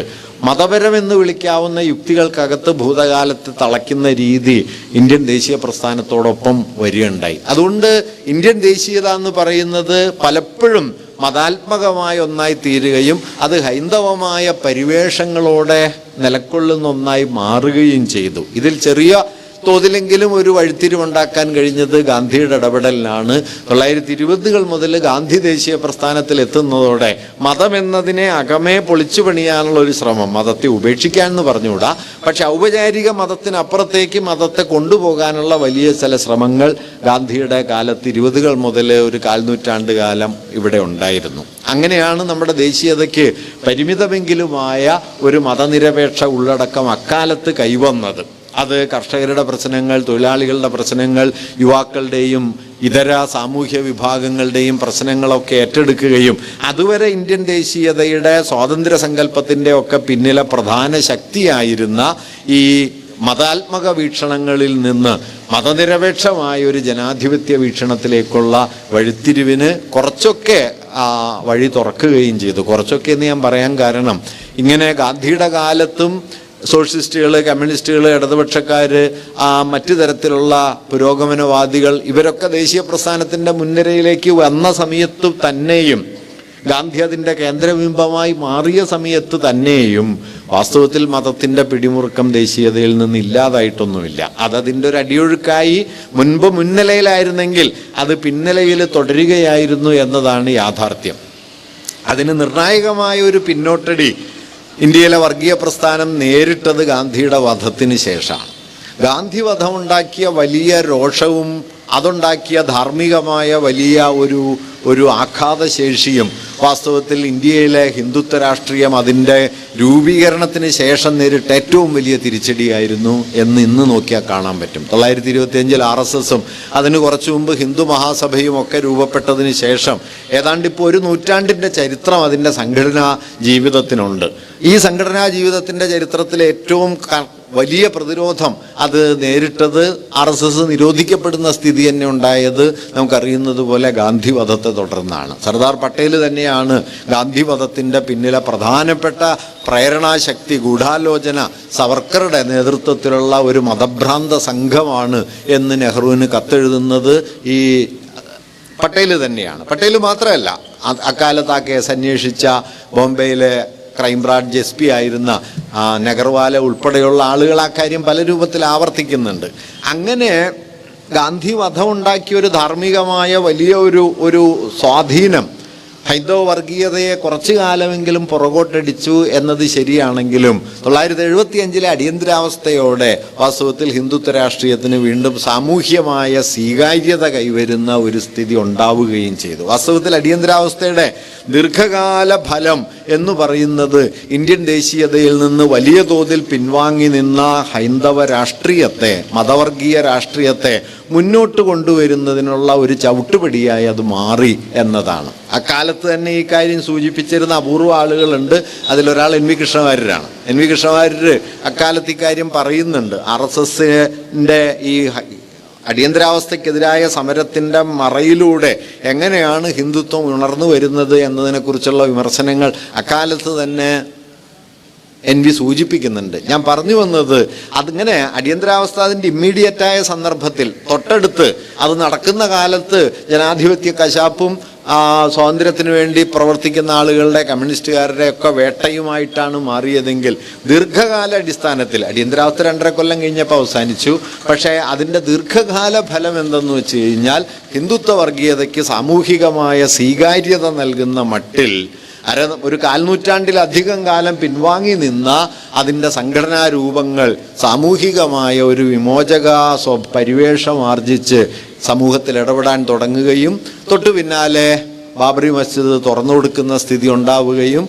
മതപരമെന്ന് വിളിക്കാവുന്ന യുക്തികൾക്കകത്ത് ഭൂതകാലത്ത് തളയ്ക്കുന്ന രീതി ഇന്ത്യൻ ദേശീയ പ്രസ്ഥാനത്തോടൊപ്പം വരികയുണ്ടായി. അതുകൊണ്ട് ഇന്ത്യൻ ദേശീയത എന്ന് പറയുന്നത് പലപ്പോഴും മതാത്മകമായ ഒന്നായി തീരുകയും അത് ഹൈന്ദവമായ പരിവേഷങ്ങളോടെ നിലകൊള്ളുന്ന ഒന്നായി മാറുകയും ചെയ്തു. ഇതിൽ ചെറിയ തോതിലെങ്കിലും ഒരു വഴിത്തിരിവുണ്ടാക്കാൻ കഴിഞ്ഞത് ഗാന്ധിയുടെ ഇടപെടലിനാണ്. 1920 മുതൽ ഗാന്ധി ദേശീയ പ്രസ്ഥാനത്തിൽ എത്തുന്നതോടെ മതം എന്നതിനെ അകമേ പൊളിച്ചു പണിയാനുള്ള ഒരു ശ്രമം, മതത്തെ ഉപേക്ഷിക്കാൻ എന്ന് പറഞ്ഞുകൂടാ, പക്ഷെ ഔപചാരിക മതത്തിനപ്പുറത്തേക്ക് മതത്തെ കൊണ്ടുപോകാനുള്ള വലിയ ചില ശ്രമങ്ങൾ ഗാന്ധിയുടെ കാലത്ത് 20 മുതൽ ഒരു കാൽനൂറ്റാണ്ട് കാലം ഇവിടെ ഉണ്ടായിരുന്നു. അങ്ങനെയാണ് നമ്മുടെ ദേശീയതയ്ക്ക് പരിമിതമെങ്കിലുമായ ഒരു മതനിരപേക്ഷ ഉള്ളടക്കം അക്കാലത്ത് കൈവന്നത്. അത് കർഷകരുടെ പ്രശ്നങ്ങൾ, തൊഴിലാളികളുടെ പ്രശ്നങ്ങൾ, യുവാക്കളുടെയും ഇതര സാമൂഹ്യ വിഭാഗങ്ങളുടെയും പ്രശ്നങ്ങളൊക്കെ ഏറ്റെടുക്കുകയും അതുവരെ ഇന്ത്യൻ ദേശീയതയുടെ സ്വാതന്ത്ര്യ സങ്കല്പത്തിൻ്റെ ഒക്കെ പിന്നിലെ പ്രധാന ശക്തിയായിരുന്ന ഈ മതാത്മക വീക്ഷണങ്ങളിൽ നിന്ന് മതനിരപേക്ഷമായ ഒരു ജനാധിപത്യ വീക്ഷണത്തിലേക്കുള്ള വഴിത്തിരിവിന് കുറച്ചൊക്കെ വഴി തുറക്കുകയും ചെയ്തു. കുറച്ചൊക്കെ എന്ന് ഞാൻ പറയാൻ കാരണം, ഇങ്ങനെ ഗാന്ധിയുടെ കാലത്തും സോഷ്യലിസ്റ്റുകൾ, കമ്മ്യൂണിസ്റ്റുകൾ, ഇടതുപക്ഷക്കാർ, മറ്റു തരത്തിലുള്ള പുരോഗമനവാദികൾ ഇവരൊക്കെ ദേശീയ പ്രസ്ഥാനത്തിൻ്റെ മുൻനിരയിലേക്ക് വന്ന സമയത്ത് തന്നെയും, ഗാന്ധി അതിൻ്റെ കേന്ദ്രബിംബമായി മാറിയ സമയത്ത് തന്നെയും വാസ്തവത്തിൽ മതത്തിൻ്റെ പിടിമുറുക്കം ദേശീയതയിൽ നിന്ന് ഇല്ലാതായിട്ടൊന്നുമില്ല. അതതിൻ്റെ ഒരു അടിയൊഴുക്കായി മുൻപ് മുൻനിലയിലായിരുന്നെങ്കിൽ അത് പിന്നിലയിൽ തുടരുകയായിരുന്നു എന്നതാണ് യാഥാർത്ഥ്യം. അതിന് നിർണായകമായ ഒരു പിന്നോട്ടടി ഇന്ത്യയിലെ വർഗീയ പ്രസ്ഥാനം നേരിട്ടത് ഗാന്ധിയുടെ വധത്തിന് ശേഷമാണ്. ഗാന്ധി വധമുണ്ടാക്കിയ വലിയ രോഷവും അതുണ്ടാക്കിയ ധാർമ്മികമായ വലിയ ഒരു ആഘാതശേഷിയും വാസ്തവത്തിൽ ഇന്ത്യയിലെ ഹിന്ദുത്വ രാഷ്ട്രീയം അതിൻ്റെ രൂപീകരണത്തിന് ശേഷം നേരിട്ട ഏറ്റവും വലിയ തിരിച്ചടിയായിരുന്നു എന്ന് ഇന്ന് നോക്കിയാൽ കാണാൻ പറ്റും. 1925 RSSും അതിന് കുറച്ചു മുമ്പ് ഹിന്ദു മഹാസഭയും ഒക്കെ രൂപപ്പെട്ടതിന് ശേഷം ഏതാണ്ടിപ്പോൾ ഒരു നൂറ്റാണ്ടിൻ്റെ ചരിത്രം അതിൻ്റെ സംഘടനാ ജീവിതത്തിനുണ്ട്. ഈ സംഘടനാ ജീവിതത്തിൻ്റെ ചരിത്രത്തിലെ ഏറ്റവും വലിയ പ്രതിരോധം അത് നേരിട്ടത് RSS നിരോധിക്കപ്പെടുന്ന സ്ഥിതി തന്നെ ഉണ്ടായത് നമുക്കറിയുന്നത് പോലെ ഗാന്ധി വധത്തെ തുടർന്നാണ്. സർദാർ പട്ടേൽ തന്നെയാണ് ഗാന്ധി വധത്തിൻ്റെ പിന്നിലെ പ്രധാനപ്പെട്ട പ്രേരണാശക്തി. ഗൂഢാലോചന സവർക്കറുടെ നേതൃത്വത്തിലുള്ള ഒരു മതഭ്രാന്ത സംഘമാണ് എന്ന് നെഹ്റുവിന് കത്തെഴുതുന്നത് ഈ പട്ടേൽ തന്നെയാണ്. പട്ടേൽ മാത്രമല്ല, അക്കാലത്ത് ആ കേസ് അന്വേഷിച്ച ബോംബെയിലെ ക്രൈംബ്രാഞ്ച് SP ആയിരുന്ന നഗർവാല ഉൾപ്പെടെയുള്ള ആളുകൾ ആ കാര്യം പല രൂപത്തിൽ ആവർത്തിക്കുന്നുണ്ട്. അങ്ങനെ ഗാന്ധി വധമുണ്ടാക്കിയ ഒരു ധാർമ്മികമായ വലിയ ഒരു സ്വാധീനം ഹൈന്ദവ വർഗീയതയെ കുറച്ചു കാലമെങ്കിലും പുറകോട്ടടിച്ചു എന്നത് ശരിയാണെങ്കിലും 1975 അടിയന്തരാവസ്ഥയോടെ വാസ്തവത്തിൽ ഹിന്ദുത്വ രാഷ്ട്രീയത്തിന് വീണ്ടും സാമൂഹ്യമായ സ്വീകാര്യത കൈവരുന്ന ഒരു സ്ഥിതി ഉണ്ടാവുകയും ചെയ്തു. വാസ്തവത്തിൽ അടിയന്തരാവസ്ഥയുടെ ദീർഘകാല ഫലം എന്ന് പറയുന്നത് ഇന്ത്യൻ ദേശീയതയിൽ നിന്ന് വലിയ തോതിൽ പിൻവാങ്ങി നിന്ന ഹൈന്ദവ രാഷ്ട്രീയത്തെ, മതവർഗീയ രാഷ്ട്രീയത്തെ മുന്നോട്ട് കൊണ്ടുവരുന്നതിനുള്ള ഒരു ചവിട്ടുപടിയായി അത് മാറി എന്നതാണ്. അക്കാലത്ത് തന്നെ ഈ കാര്യം സൂചിപ്പിച്ചിരുന്ന അപൂർവ ആളുകളുണ്ട്. അതിലൊരാൾ NV കൃഷ്ണവാര്യരാണ്. NV കൃഷ്ണവാര്യർ അക്കാലത്ത് ഇക്കാര്യം പറയുന്നുണ്ട്. RSSന്റെ ഈ അടിയന്തരാവസ്ഥക്കെതിരായ സമരത്തിൻ്റെ മറയിലൂടെ എങ്ങനെയാണ് ഹിന്ദുത്വം ഉണർന്നു വരുന്നത് എന്നതിനെക്കുറിച്ചുള്ള വിമർശനങ്ങൾ അക്കാലത്ത് തന്നെ NV സൂചിപ്പിക്കുന്നുണ്ട്. ഞാൻ പറഞ്ഞു വന്നത്, അതിങ്ങനെ അടിയന്തരാവസ്ഥ അതിൻ്റെ ഇമ്മീഡിയറ്റായ സന്ദർഭത്തിൽ തൊട്ടടുത്ത് അത് നടക്കുന്ന കാലത്ത് ജനാധിപത്യ കശാപ്പും സ്വാതന്ത്ര്യത്തിന് വേണ്ടി പ്രവർത്തിക്കുന്ന ആളുകളുടെ, കമ്മ്യൂണിസ്റ്റുകാരുടെ ഒക്കെ വേട്ടയുമായിട്ടാണ് മാറിയതെങ്കിൽ ദീർഘകാല അടിസ്ഥാനത്തിൽ അടിയന്തരാവസ്ഥ 2.5 കൊല്ലം കഴിഞ്ഞപ്പോൾ അവസാനിച്ചു. പക്ഷേ അതിൻ്റെ ദീർഘകാല ഫലം എന്തെന്ന് വെച്ച് കഴിഞ്ഞാൽ ഹിന്ദുത്വ വർഗീയതയ്ക്ക് സാമൂഹികമായ സ്വീകാര്യത നൽകുന്ന മട്ടിൽ ഒരു കാൽനൂറ്റാണ്ടിലധികം കാലം പിൻവാങ്ങി നിന്ന അതിൻ്റെ സംഘടനാ രൂപങ്ങൾ സാമൂഹികമായ ഒരു വിമോചക പരിവേഷം ആർജിച്ച് സമൂഹത്തിൽ ഇടപെടാൻ തുടങ്ങുകയും തൊട്ടു പിന്നാലെ ബാബറി മസ്ജിദ് തുറന്നു കൊടുക്കുന്ന സ്ഥിതി ഉണ്ടാവുകയും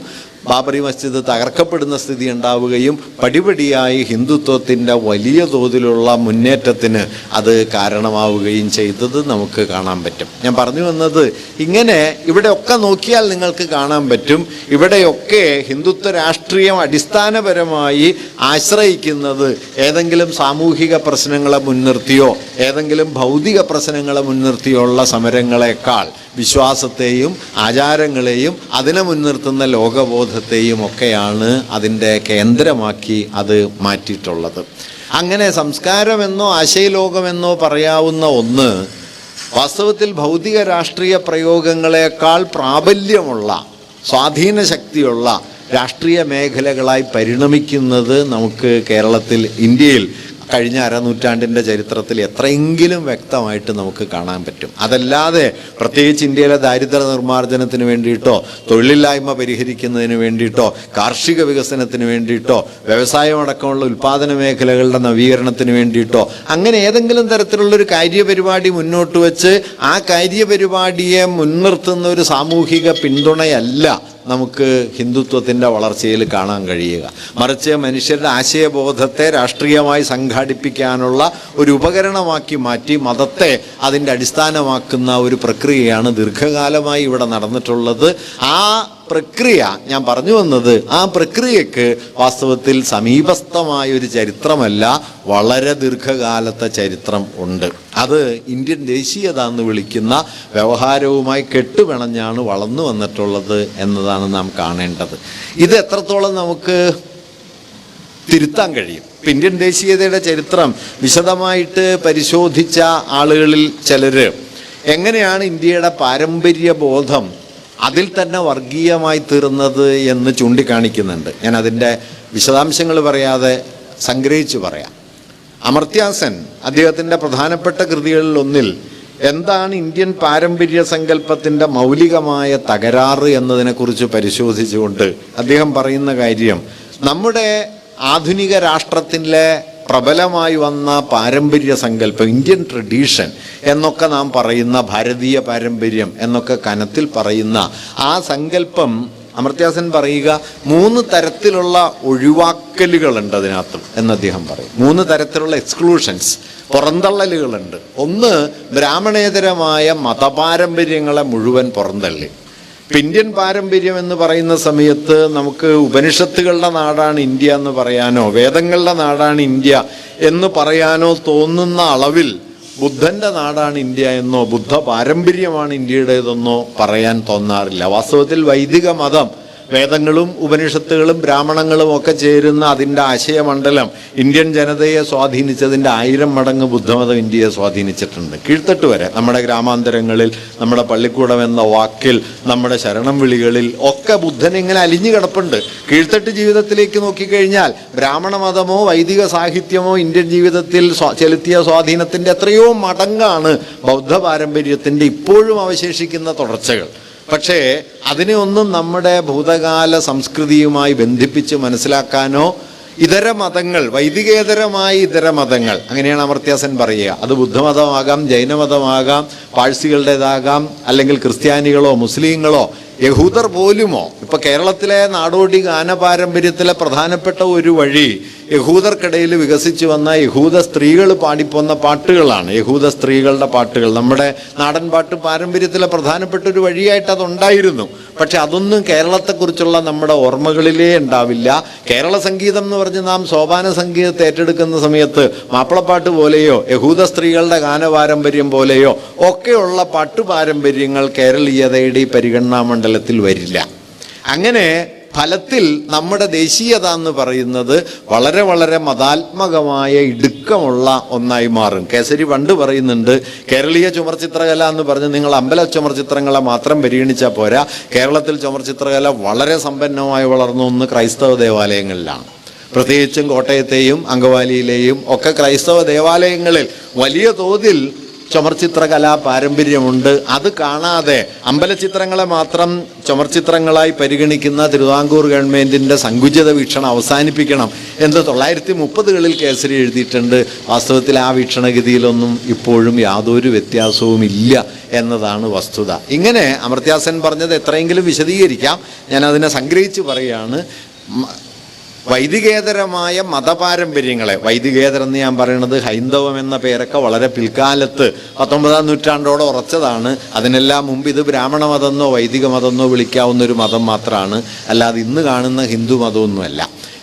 ബാബറി മസ്ജിദ് തകർക്കപ്പെടുന്ന സ്ഥിതി ഉണ്ടാവുകയും പടിപടിയായി ഹിന്ദുത്വത്തിൻ്റെ വലിയ തോതിലുള്ള മുന്നേറ്റത്തിന് അത് കാരണമാവുകയും ചെയ്തത് നമുക്ക് കാണാൻ പറ്റും. ഞാൻ പറഞ്ഞു വന്നത്, ഇങ്ങനെ ഇവിടെയൊക്കെ നോക്കിയാൽ നിങ്ങൾക്ക് കാണാൻ പറ്റും, ഇവിടെയൊക്കെ ഹിന്ദുത്വ രാഷ്ട്രീയം അടിസ്ഥാനപരമായി ആശ്രയിക്കുന്നത് ഏതെങ്കിലും സാമൂഹിക പ്രശ്നങ്ങളെ മുൻനിർത്തിയോ ഏതെങ്കിലും ഭൗതിക പ്രശ്നങ്ങളെ മുൻനിർത്തിയോ ഉള്ള സമരങ്ങളെക്കാൾ വിശ്വാസത്തെയും ആചാരങ്ങളെയും അതിനെ മുൻനിർത്തുന്ന ലോകബോധ ആശയബോധത്തെയും ഒക്കെയാണ് അതിൻ്റെ കേന്ദ്രമാക്കി അത് മാറ്റിയിട്ടുള്ളത്. അങ്ങനെ സംസ്കാരമെന്നോ ആശയലോകമെന്നോ പറയാവുന്ന ഒന്ന് വാസ്തവത്തിൽ ഭൗതിക രാഷ്ട്രീയ പ്രയോഗങ്ങളെക്കാൾ പ്രാബല്യമുള്ള സ്വാധീന ശക്തിയുള്ള രാഷ്ട്രീയ മേഖലകളായി പരിണമിക്കുന്നത് നമുക്ക് കേരളത്തിൽ, ഇന്ത്യയിൽ കഴിഞ്ഞ അരനൂറ്റാണ്ടിൻ്റെ ചരിത്രത്തിൽ എത്രയെങ്കിലും വ്യക്തമായിട്ട് നമുക്ക് കാണാൻ പറ്റും. അതല്ലാതെ പ്രത്യേകിച്ച് ഇന്ത്യയിലെ ദാരിദ്ര്യ നിർമ്മാർജ്ജനത്തിന് വേണ്ടിയിട്ടോ തൊഴിലില്ലായ്മ പരിഹരിക്കുന്നതിന് വേണ്ടിയിട്ടോ കാർഷിക വികസനത്തിന് വേണ്ടിയിട്ടോ വ്യവസായമടക്കമുള്ള ഉൽപ്പാദന മേഖലകളുടെ നവീകരണത്തിന് വേണ്ടിയിട്ടോ അങ്ങനെ ഏതെങ്കിലും തരത്തിലുള്ളൊരു കാര്യപരിപാടി മുന്നോട്ട് വെച്ച് ആ കാര്യപരിപാടിയെ മുൻനിർത്തുന്ന ഒരു സാമൂഹിക പിന്തുണയല്ല നമുക്ക് ഹിന്ദുത്വത്തിൻ്റെ വളർച്ചയിൽ കാണാൻ കഴിയുക. മറിച്ച് മനുഷ്യരുടെ ആശയബോധത്തെ രാഷ്ട്രീയമായി സംഘടിപ്പിക്കാനുള്ള ഒരു ഉപകരണമാക്കി മാറ്റി മതത്തെ അതിൻ്റെ അടിസ്ഥാനമാക്കുന്ന ഒരു പ്രക്രിയയാണ് ദീർഘകാലമായി ഇവിടെ നടന്നിട്ടുള്ളത്. ആ പ്രക്രിയ ഞാൻ പറഞ്ഞു വന്നത്, ആ പ്രക്രിയക്ക് വാസ്തവത്തിൽ സമീപസ്ഥമായൊരു ചരിത്രമല്ല, വളരെ ദീർഘകാലത്തെ ചരിത്രം ഉണ്ട്. അത് ഇന്ത്യൻ ദേശീയത എന്ന് വിളിക്കുന്ന വ്യവഹാരവുമായി കെട്ടുപിണഞ്ഞാണ് വളർന്നു വന്നിട്ടുള്ളത് എന്നതാണ് നാം കാണേണ്ടത്. ഇത് എത്രത്തോളം നമുക്ക് തിരുത്താൻ കഴിയും? ഇന്ത്യൻ ദേശീയതയുടെ ചരിത്രം വിശദമായിട്ട് പരിശോധിച്ച ആളുകളിൽ ചിലർ എങ്ങനെയാണ് ഇന്ത്യയുടെ പാരമ്പര്യ ബോധം അതിൽ തന്നെ വർഗീയമായി തീർന്നത് എന്ന് ചൂണ്ടിക്കാണിക്കുന്നുണ്ട്. ഞാൻ അതിൻ്റെ വിശദാംശങ്ങൾ പറയാതെ സംഗ്രഹിച്ചു പറയാം. അമർത്യാസൻ അദ്ദേഹത്തിൻ്റെ പ്രധാനപ്പെട്ട കൃതികളിൽ ഒന്നിൽ എന്താണ് ഇന്ത്യൻ പാരമ്പര്യ സങ്കല്പത്തിൻ്റെ മൗലികമായ തകരാറ് എന്നതിനെക്കുറിച്ച് പരിശോധിച്ചുകൊണ്ട് അദ്ദേഹം പറയുന്ന കാര്യം, നമ്മുടെ ആധുനിക രാഷ്ട്രത്തിലെ പ്രബലമായി വന്ന പാരമ്പര്യ സങ്കല്പം, ഇന്ത്യൻ ട്രഡീഷൻ എന്നൊക്കെ നാം പറയുന്ന, ഭാരതീയ പാരമ്പര്യം എന്നൊക്കെ കനത്തിൽ പറയുന്ന ആ സങ്കല്പം, അമർത്യാസൻ പറയുക 3 തരത്തിലുള്ള ഒഴിവാക്കലുകളുണ്ട് അതിനകത്ത് എന്ന് അദ്ദേഹം പറയും. 3 തരത്തിലുള്ള എക്സ്ക്ലൂഷൻസ്, പുറന്തള്ളലുകളുണ്ട്. ഒന്ന്, ബ്രാഹ്മണേതരമായ മതപാരമ്പര്യങ്ങളെ മുഴുവൻ പുറന്തള്ളി. ഇന്ത്യൻ പാരമ്പര്യം എന്ന് പറയുന്ന സമയത്ത് നമുക്ക് ഉപനിഷത്തുകളുടെ നാടാണ് ഇന്ത്യ എന്ന് പറയാനോ വേദങ്ങളുടെ നാടാണ് ഇന്ത്യ എന്ന് പറയാനോ തോന്നുന്ന അളവിൽ ബുദ്ധൻ്റെ നാടാണ് ഇന്ത്യ എന്നോ ബുദ്ധ പാരമ്പര്യമാണ് ഇന്ത്യയുടേതെന്നോ പറയാൻ തോന്നാറില്ല. വാസ്തവത്തിൽ വൈദിക മതം, വേദങ്ങളും ഉപനിഷത്തുകളും ബ്രാഹ്മണങ്ങളും ഒക്കെ ചേരുന്ന അതിൻ്റെ ആശയമണ്ഡലം ഇന്ത്യൻ ജനതയെ സ്വാധീനിച്ചതിൻ്റെ 1000 മടങ്ങ് ബുദ്ധമതം ഇന്ത്യയെ സ്വാധീനിച്ചിട്ടുണ്ട്. കീഴ്ത്തട്ട് വരെ നമ്മുടെ ഗ്രാമാന്തരങ്ങളിൽ, നമ്മുടെ പള്ളിക്കൂടം എന്ന വാക്കിൽ, നമ്മുടെ ശരണം വിളികളിൽ ഒക്കെ ബുദ്ധൻ ഇങ്ങനെ അലിഞ്ഞു കിടപ്പുണ്ട്. കീഴ്ത്തട്ട് ജീവിതത്തിലേക്ക് നോക്കിക്കഴിഞ്ഞാൽ ബ്രാഹ്മണ മതമോ വൈദിക സാഹിത്യമോ ഇന്ത്യൻ ജീവിതത്തിൽ ചെലുത്തിയ സ്വാധീനത്തിൻ്റെ എത്രയോ മടങ്ങാണ് ബൗദ്ധ പാരമ്പര്യത്തിൻ്റെ ഇപ്പോഴും അവശേഷിക്കുന്ന തുടർച്ചകൾ. പക്ഷേ അതിനെ ഒന്നും നമ്മുടെ ഭൂതകാല സംസ്കൃതിയുമായി ബന്ധിപ്പിച്ച് മനസ്സിലാക്കാനോ, ഇതര മതങ്ങൾ, വൈദികേതരമായ ഇതര മതങ്ങൾ, അങ്ങനെയാണ് അമർത്യാസൻ പറയുക. അത് ബുദ്ധമതമാകാം, ജൈനമതമാകാം, പാഴ്സികളുടേതാകാം, അല്ലെങ്കിൽ ക്രിസ്ത്യാനികളോ മുസ്ലിങ്ങളോ യഹൂദർ പോലുമോ. ഇപ്പൊ കേരളത്തിലെ നാടോടി ഗാന പാരമ്പര്യത്തിലെ പ്രധാനപ്പെട്ട ഒരു വഴി യഹൂദർക്കിടയിൽ വികസിച്ചു വന്ന യഹൂദ സ്ത്രീകൾ പാടിപ്പോന്ന പാട്ടുകളാണ്. യഹൂദ സ്ത്രീകളുടെ പാട്ടുകൾ നമ്മുടെ നാടൻ പാട്ട് പാരമ്പര്യത്തിലെ പ്രധാനപ്പെട്ട ഒരു വഴിയായിട്ട് അതുണ്ടായിരുന്നു. പക്ഷെ അതൊന്നും കേരളത്തെക്കുറിച്ചുള്ള നമ്മുടെ ഓർമ്മകളിലേ ഉണ്ടാവില്ല. കേരള സംഗീതം എന്ന് പറഞ്ഞ് നാം സോപാന സംഗീതത്തെ ഏറ്റെടുക്കുന്ന സമയത്ത് മാപ്പിളപ്പാട്ട് പോലെയോ യഹൂദ സ്ത്രീകളുടെ ഗാനപാരമ്പര്യം പോലെയോ ഒക്കെയുള്ള പാട്ടു പാരമ്പര്യങ്ങൾ കേരളീയതയുടെ പരിഗണനാ മണ്ഡലത്തിൽ വരില്ല. അങ്ങനെ ഫലത്തിൽ നമ്മുടെ ദേശീയത എന്ന് പറയുന്നത് വളരെ വളരെ മതാത്മകമായ ഇടുക്കമുള്ള ഒന്നായി മാറും. കേസരി പണ്ട് പറയുന്നുണ്ട്, കേരളീയ ചുമർ ചിത്രകല എന്ന് പറഞ്ഞ് നിങ്ങൾ അമ്പല ചുമർ ചിത്രങ്ങളെ മാത്രം പരിഗണിച്ചാൽ പോരാ, കേരളത്തിൽ ചുമർ ചിത്രകല വളരെ സമ്പന്നമായി വളർന്നു ഒന്ന് ക്രൈസ്തവ ദേവാലയങ്ങളിലാണ്. പ്രത്യേകിച്ചും കോട്ടയത്തെയും അങ്കവാലിയിലെയും ഒക്കെ ക്രൈസ്തവ ദേവാലയങ്ങളിൽ വലിയ തോതിൽ ചുമർചിത്രകലാ പാരമ്പര്യമുണ്ട്. അത് കാണാതെ അമ്പലചിത്രങ്ങളെ മാത്രം ചുമർചിത്രങ്ങളായി പരിഗണിക്കുന്ന തിരുവിതാംകൂർ ഗവൺമെൻറ്റിൻ്റെ സങ്കുചിത വീക്ഷണം അവസാനിപ്പിക്കണം എന്ന് 1930കളിൽ കേസരി എഴുതിയിട്ടുണ്ട്. വാസ്തവത്തിൽ ആ വീക്ഷണഗതിയിലൊന്നും ഇപ്പോഴും യാതൊരു വ്യത്യാസവും ഇല്ല എന്നതാണ് വസ്തുത. ഇങ്ങനെ അമർത്യാസൻ പറഞ്ഞത് എത്രയെങ്കിലും വിശദീകരിക്കാം. ഞാൻ അതിനെ സംഗ്രഹിച്ച് പറയുകയാണ്. വൈദികേതരമായ മതപാരമ്പര്യങ്ങളെ, വൈദികേതരം എന്ന് ഞാൻ പറയുന്നത് ഹൈന്ദവം എന്ന പേരൊക്കെ വളരെ പിൽക്കാലത്ത് 19-ാം നൂറ്റാണ്ടോടെ ഉറച്ചതാണ്. അതിനെല്ലാം മുമ്പ് ഇത് ബ്രാഹ്മണ മതമെന്നോ വൈദിക മതമെന്നോ വിളിക്കാവുന്ന ഒരു മതം മാത്രമാണ്, അല്ലാതെ ഇന്ന് കാണുന്ന ഹിന്ദു മതമൊന്നുമല്ല.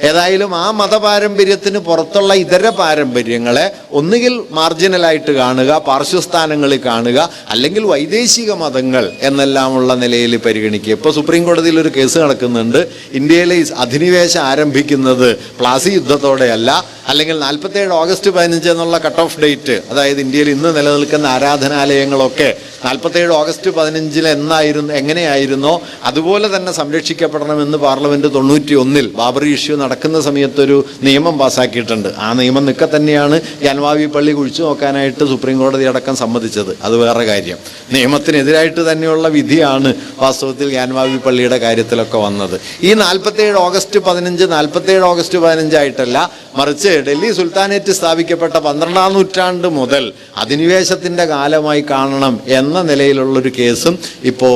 ഏതായാലും ആ മതപാരമ്പര്യത്തിന് പുറത്തുള്ള ഇതര പാരമ്പര്യങ്ങളെ ഒന്നുകിൽ മാർജിനലായിട്ട് കാണുക, പാർശ്വസ്ഥാനങ്ങളിൽ കാണുക, അല്ലെങ്കിൽ വൈദേശിക മതങ്ങൾ എന്നെല്ലാമുള്ള നിലയിൽ പരിഗണിക്കുക. ഇപ്പോൾ സുപ്രീം കോടതിയിൽ ഒരു കേസ് നടക്കുന്നുണ്ട്. ഇന്ത്യയിലെ അധിനിവേശം ആരംഭിക്കുന്നത് പ്ലാസി യുദ്ധത്തോടെയല്ല, അല്ലെങ്കിൽ 47 ഓഗസ്റ്റ് 15 എന്നുള്ള കട്ട് ഓഫ് ഡേറ്റ്, അതായത് ഇന്ത്യയിൽ ഇന്ന് നിലനിൽക്കുന്ന ആരാധനാലയങ്ങളൊക്കെ 47 ഓഗസ്റ്റ് 15 എങ്ങനെയായിരുന്നോ അതുപോലെ തന്നെ സംരക്ഷിക്കപ്പെടണമെന്ന് പാർലമെന്റ് 91-ൽ ബാബറി ഇഷ്യൂ നടക്കുന്ന സമയത്തൊരു നിയമം പാസ്സാക്കിയിട്ടുണ്ട്. ആ നിയമം നിൽക്കെ തന്നെയാണ് ഗ്യാൻവാബി പള്ളി കുഴിച്ചു നോക്കാനായിട്ട് സുപ്രീം കോടതി അടക്കം സമ്മതിച്ചത്. അത് വേറെ കാര്യം. നിയമത്തിനെതിരായിട്ട് തന്നെയുള്ള വിധിയാണ് വാസ്തവത്തിൽ ഗ്യാൻവാബി പള്ളിയുടെ കാര്യത്തിലൊക്കെ വന്നത്. ഈ 47 ഓഗസ്റ്റ് 15 ആയിട്ടല്ല, മറിച്ച് ഡൽഹി സുൽത്താനേറ്റ് സ്ഥാപിക്കപ്പെട്ട 12-ാം നൂറ്റാണ്ട് മുതൽ അധിനിവേശത്തിന്റെ കാലമായി കാണണം എന്ന നിലയിലുള്ളൊരു കേസും ഇപ്പോൾ